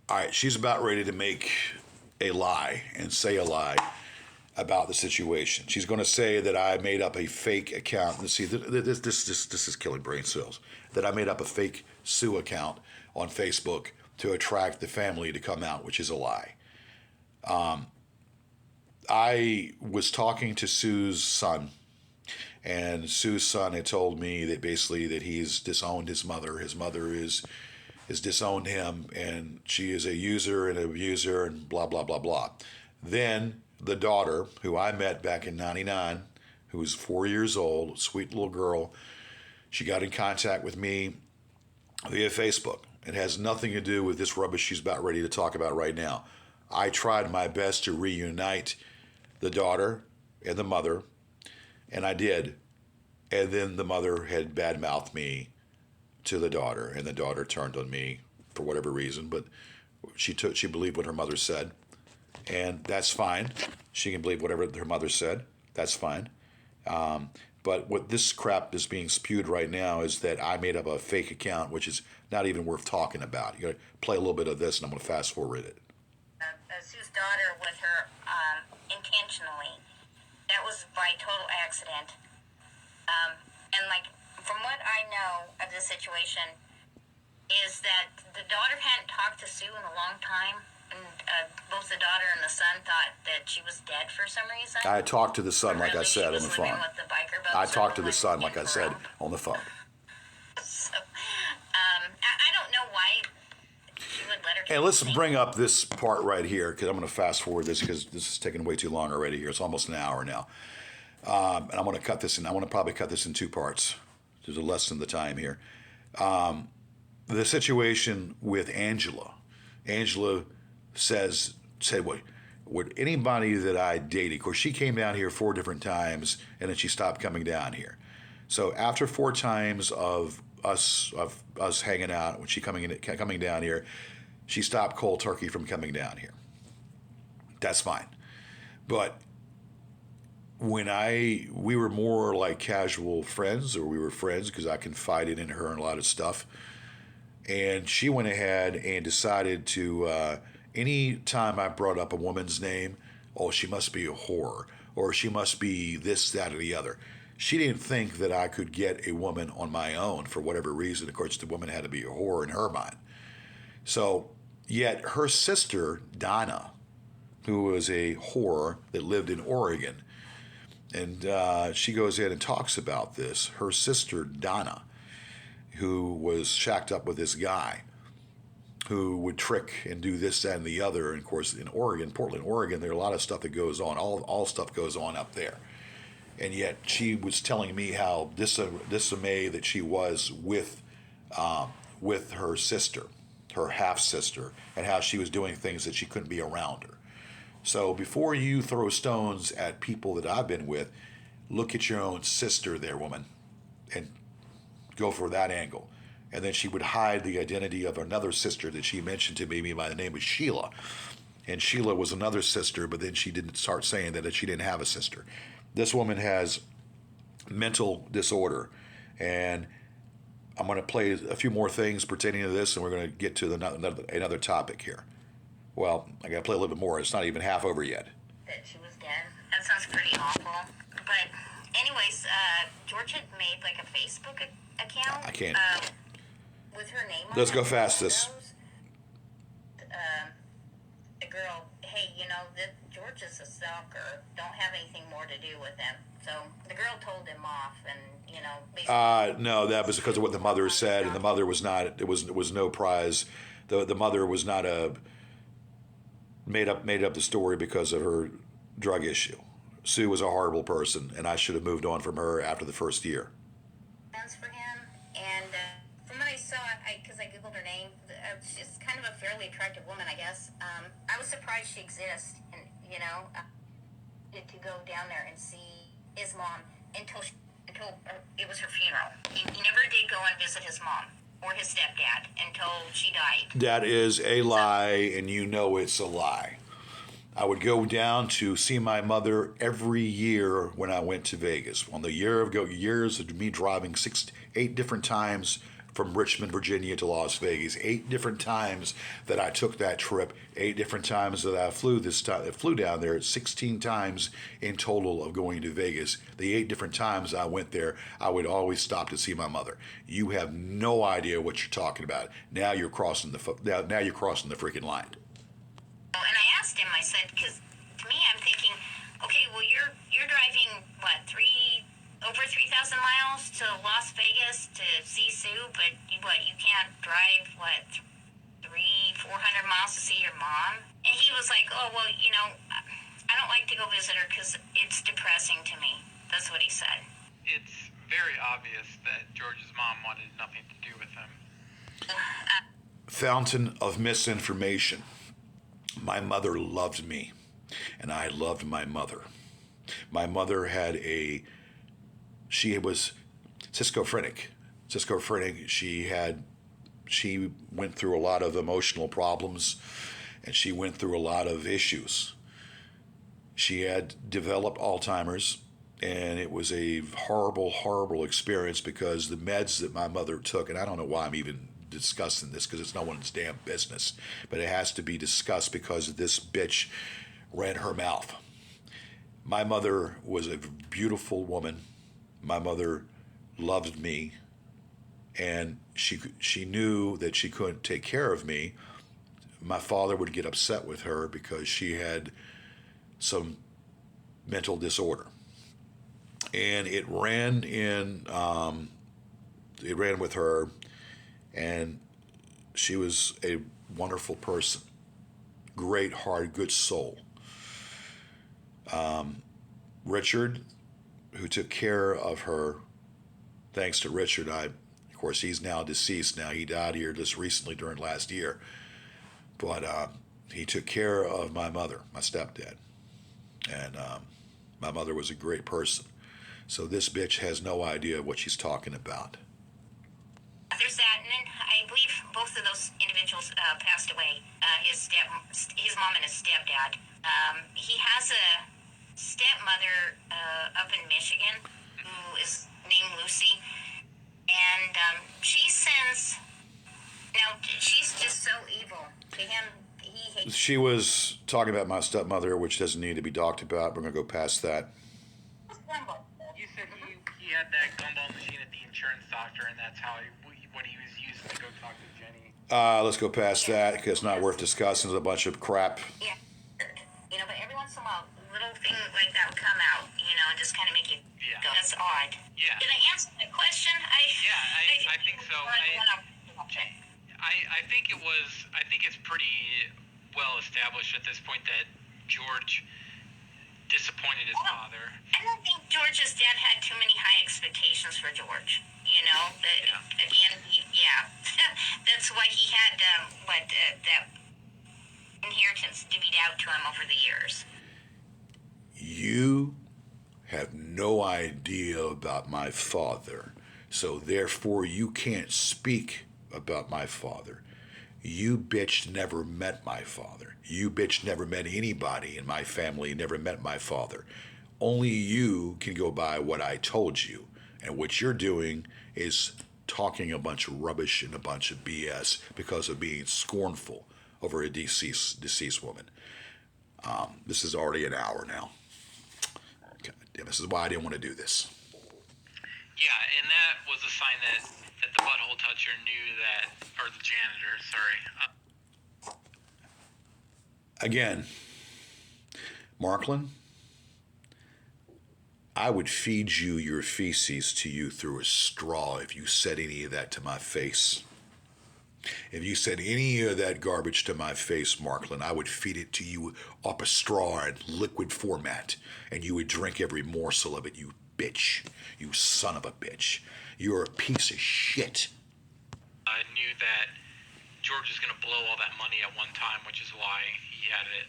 All right, she's about ready to make a lie and say a lie about the situation. She's going to say that I made up a fake account. And see, this is killing brain cells. That I made up a fake Sue account on Facebook to attract the family to come out, which is a lie. I was talking to Sue's son, and Sue's son had told me that basically that he's disowned his mother. His mother has disowned him, and she is a user and abuser and blah, blah, blah, blah. Then the daughter, who I met back in 99, who was 4 years old, sweet little girl, she got in contact with me via Facebook. It has nothing to do with this rubbish she's about ready to talk about right now. I tried my best to reunite the daughter and the mother, and I did. And then the mother had badmouthed me to the daughter, and the daughter turned on me for whatever reason, but she believed what her mother said, and that's fine. She can believe whatever her mother said. That's fine. But what this crap is being spewed right now is that I made up a fake account, which is not even worth talking about. You got to play a little bit of this, and I'm going to fast forward it. Sue's daughter with her intentionally. That was by total accident. And from what I know of the situation, is that the daughter hadn't talked to Sue in a long time. And both the daughter and the son thought that she was dead for some reason. I talked to the son, like I said, on the phone. I talked to the son, like I said, on the phone. So, I don't know why she would let her. And let's bring up this part right here, because I'm going to fast forward this, because this is taking way too long already here. It's almost an hour now. And I'm going to cut this in. I want to probably cut this in two parts. There's less than the time here. The situation with Angela. Angela said, would anybody that I dated, of course, she came down here 4 different times, and then she stopped coming down here. So after 4 times of us hanging out, when she coming down here, she stopped cold turkey from coming down here. That's fine. But when we were more like casual friends, or we were friends because I confided in her in a lot of stuff, and she went ahead and decided to, any time I brought up a woman's name, oh, she must be a whore, or she must be this, that, or the other. She didn't think that I could get a woman on my own for whatever reason. Of course, the woman had to be a whore in her mind. So, yet her sister, Donna, who was a whore that lived in Oregon, and she goes in and talks about this. Her sister, Donna, who was shacked up with this guy, who would trick and do this, that, and the other. And of course, in Oregon, Portland, Oregon, there's a lot of stuff that goes on. All stuff goes on up there. And yet she was telling me how dismayed that she was with her sister, her half-sister, and how she was doing things that she couldn't be around her. So before you throw stones at people that I've been with, look at your own sister there, woman, and go for that angle. And then she would hide the identity of another sister that she mentioned to me by the name of Sheila. And Sheila was another sister, but then she didn't start saying that she didn't have a sister. This woman has mental disorder. And I'm going to play a few more things pertaining to this, and we're going to get to another topic here. Well, I got to play a little bit more. It's not even half over yet. That she was dead. That sounds pretty awful. But anyways, George had made like a Facebook account. I can't. With her name on Let's it, go fast this. The girl, hey, that George is a stalker. Don't have anything more to do with him. So the girl told him off, and basically. No, that was because of what the mother said, and the mother was not. It was no prize. The mother was not made up the story because of her drug issue. Sue was a horrible person, and I should have moved on from her after the first year. For him, and from what I saw, because I googled her name, she's kind of a fairly attractive woman, I guess. I was surprised she exists, and to go down there and see his mom until it was her funeral. He never did go and visit his mom or his stepdad until she died. That is a lie, and you know it's a lie. I would go down to see my mother every year when I went to Vegas. On the years of me driving 8 different times from Richmond, Virginia to Las Vegas, 8 different times that I took that trip, 8 different times that I flew down there, 16 times in total of going to Vegas. The 8 different times I went there, I would always stop to see my mother. You have no idea what you're talking about. Now you're crossing the freaking line. And I asked him, I said, because to me, I'm thinking, okay, well, you're driving, over 3,000 miles to Las Vegas to see Sue, but you can't drive, 300-400 miles to see your mom? And he was like, oh, well, I don't like to go visit her because it's depressing to me. That's what he said. It's very obvious that George's mom wanted nothing to do with him. Fountain of misinformation. My mother loved me, and I loved my mother. My mother she was schizophrenic. She went through a lot of emotional problems, and she went through a lot of issues. She had developed Alzheimer's, and it was a horrible, horrible experience because the meds that my mother took, and I don't know why I'm even discussing this because it's no one's damn business, but it has to be discussed because this bitch ran her mouth. My mother was a beautiful woman. My mother loved me, and she knew that she couldn't take care of me. My father would get upset with her because she had some mental disorder, and it ran with her. And she was a wonderful person, great heart, good soul. Richard, who took care of her, thanks to Richard, of course, he's now deceased now. He died here just recently during last year. But he took care of my mother, my stepdad. And my mother was a great person. So this bitch has no idea what she's talking about. There's that, and then I believe both of those individuals passed away. His mom and his stepdad. He has a stepmother up in Michigan who is named Lucy, and she's just so evil to him. He hates. She was talking about my stepmother, which doesn't need to be talked about. We're going to go past that. You said he had that gumball machine at the insurance doctor, and that's what he was using to go talk to Jenny. Let's go past that because it's not worth discussing. It's a bunch of crap. Yeah. But every once in a while, little thing like that would come out, and just kind of make you go, that's odd. Yeah. Did I answer the question? I think so. I think it's pretty well established at this point that George disappointed his father. I don't think George's dad had too many high expectations for George. Again, that's why he had that inheritance divvied out to him over the years. You have no idea about my father. So therefore, you can't speak about my father. You bitch never met my father. You bitch never met anybody in my family, never met my father. Only you can go by what I told you. And what you're doing is talking a bunch of rubbish and a bunch of BS because of being scornful over a deceased woman. This is already an hour now. God damn, this is why I didn't want to do this. Yeah, and that was a sign that the butthole toucher knew that, or the janitor, sorry. Again, Marklin, I would feed you your feces to you through a straw if you said any of that to my face. If you said any of that garbage to my face, Marklin, I would feed it to you up a straw in liquid format, and you would drink every morsel of it, you bitch. You son of a bitch. You're a piece of shit. I knew that George was going to blow all that money at one time, which is why he had it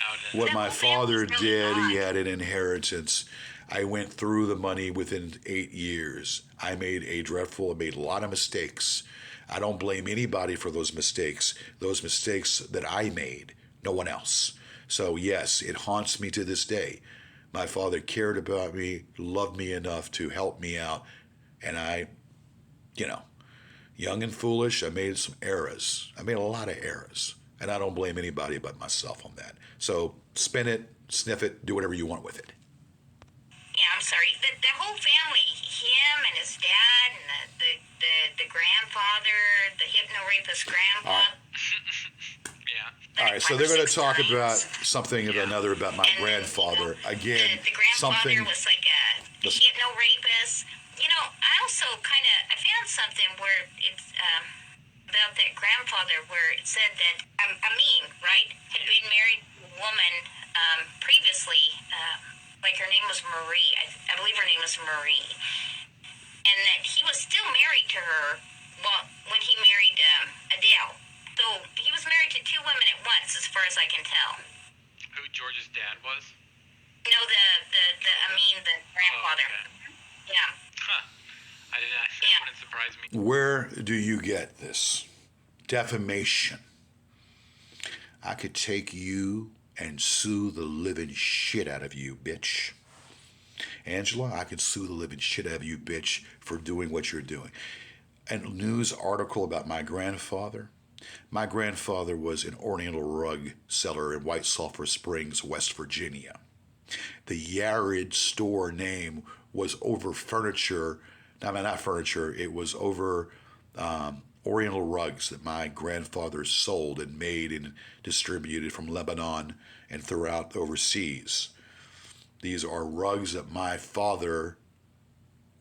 out. What my father did, he had an inheritance. I went through the money within 8 years. I made a lot of mistakes. I don't blame anybody for those mistakes that I made, no one else. So yes, it haunts me to this day. My father cared about me, loved me enough to help me out, and I, young and foolish, I made some errors. I made a lot of errors, and I don't blame anybody but myself on that. So spin it, sniff it, do whatever you want with it. Yeah, I'm sorry. The whole family, him and his dad, and the grandfather, the hypno-rapist grandpa. All Yeah. right, so they're going to talk about something or another about my grandfather. Again, the grandfather something. was like a hypno-rapist. I also I found something where it's about that grandfather where it said that Amin, right, had been married to a woman previously, like her name was Marie. I believe her name was Marie. And that he was still married to her when he married Adele. So he was married to two women at once, as far as I can tell. Who George's dad was? No, the the grandfather. Oh, okay. Yeah. Huh. That wouldn't surprise me. Where do you get this? Defamation. I could take you and sue the living shit out of you, bitch. Angela, I could sue the living shit out of you, bitch, for doing what you're doing. A news article about my grandfather. My grandfather was an Oriental rug seller in White Sulphur Springs, West Virginia. The Yarid store name was over furniture. Not furniture. It was over Oriental rugs that my grandfather sold and made and distributed from Lebanon and throughout overseas. These are rugs that my father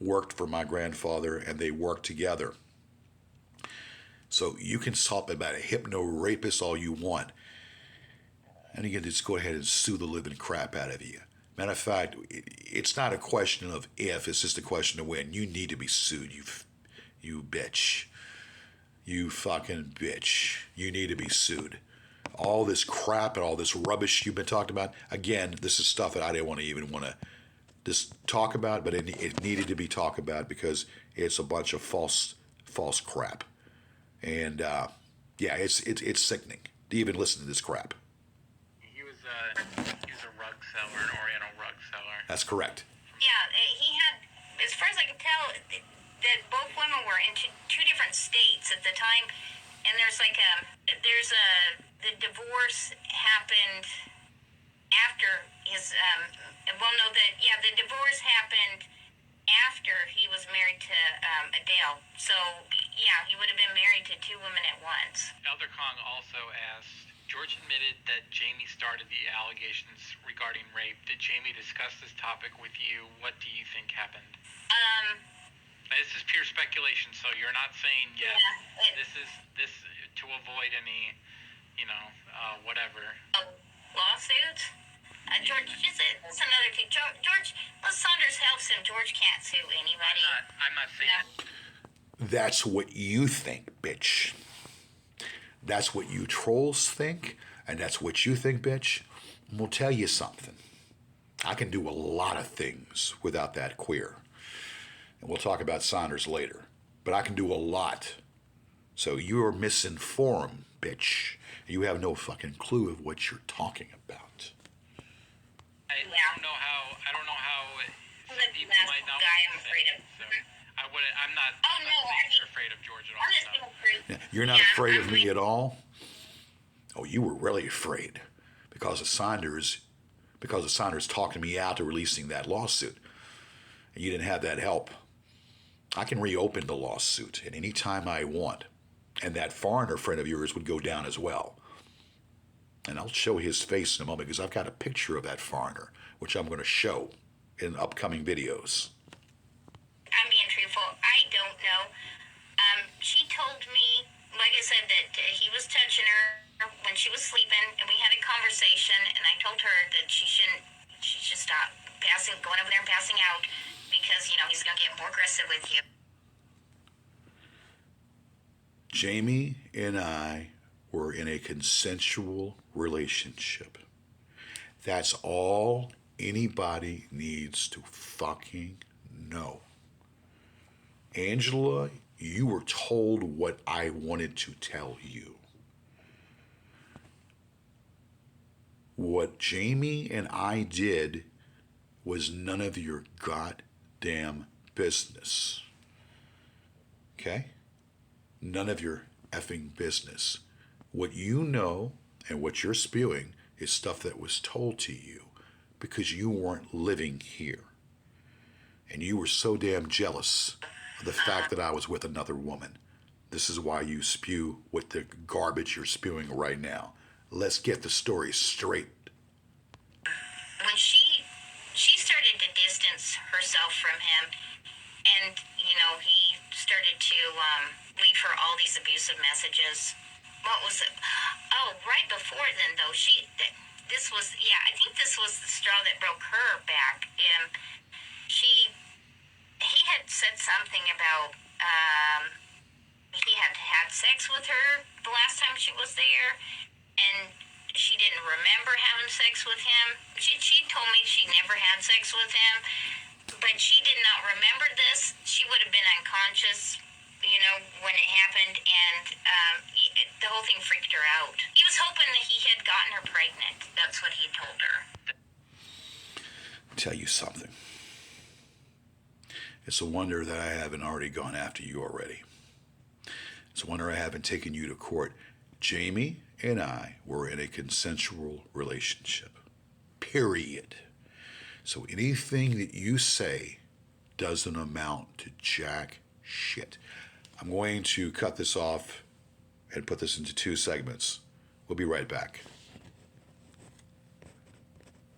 worked for my grandfather, and they worked together. So you can talk about a hypno-rapist all you want, and you can just go ahead and sue the living crap out of you. Matter of fact, it's not a question of if, it's just a question of when. You need to be sued, you bitch. You fucking bitch. You need to be sued. All this crap and all this rubbish you've been talking about, again, this is stuff that I didn't even want to just talk about, but it needed to be talked about because it's a bunch of false crap. And it's sickening to even listen to this crap. He was a rug seller, an Oriental rug seller. That's correct. Yeah, he had, as far as I can tell, that both women were in two different states at the time, and the divorce happened after his, the divorce happened after he was married to Adele. So, yeah, he would have been married to two women at once. Elder Kong also asked, George admitted that Jamie started the allegations regarding rape. Did Jamie discuss this topic with you? What do you think happened? This is pure speculation, so you're not saying yes. Yeah, this to avoid any, whatever. Lawsuits? George, that's another thing. George, Saunders helps him. George can't sue anybody. I'm not saying that. That's what you think, bitch. That's what you trolls think, and that's what you think, bitch. We'll tell you something. I can do a lot of things without that queer. And we'll talk about Saunders later. But I can do a lot. So you're misinformed, bitch. You have no fucking clue of what you're talking about. I don't know how some people might not guy I'm afraid of. So I'm not afraid of George at all. I'm just being afraid. Yeah, you're not afraid of me at all? Oh, you were really afraid because of Saunders talking me out of releasing that lawsuit. And you didn't have that help. I can reopen the lawsuit at any time I want. And that foreigner friend of yours would go down as well. And I'll show his face in a moment because I've got a picture of that foreigner, which I'm going to show in upcoming videos. I'm being truthful. I don't know. She told me, like I said, that he was touching her when she was sleeping, and we had a conversation, and I told her that she should stop going over there and passing out because, he's going to get more aggressive with you. Jamie and I were in a consensual relationship. That's all anybody needs to fucking know. Angela, you were told what I wanted to tell you. What Jamie and I did was none of your goddamn business. Okay? None of your effing business. What you know and what you're spewing is stuff that was told to you because you weren't living here. And you were so damn jealous of the fact that I was with another woman. This is why you spew what the garbage you're spewing right now. Let's get the story straight. When she started to distance herself from him, and, he started to leave her all these abusive messages. What was it? Oh, right before then, though, I think this was the straw that broke her back. He had said something about he had had sex with her the last time she was there, and she didn't remember having sex with him. She told me she never had sex with him, but she did not remember this. She would have been unconscious, when it happened, and the whole thing freaked her out. He was hoping that he had gotten her pregnant. That's what he told her. Tell you something. It's a wonder that I haven't already gone after you already. It's a wonder I haven't taken you to court. Jamie and I were in a consensual relationship. Period. So anything that you say doesn't amount to jack shit. I'm going to cut this off and put this into 2 segments. We'll be right back.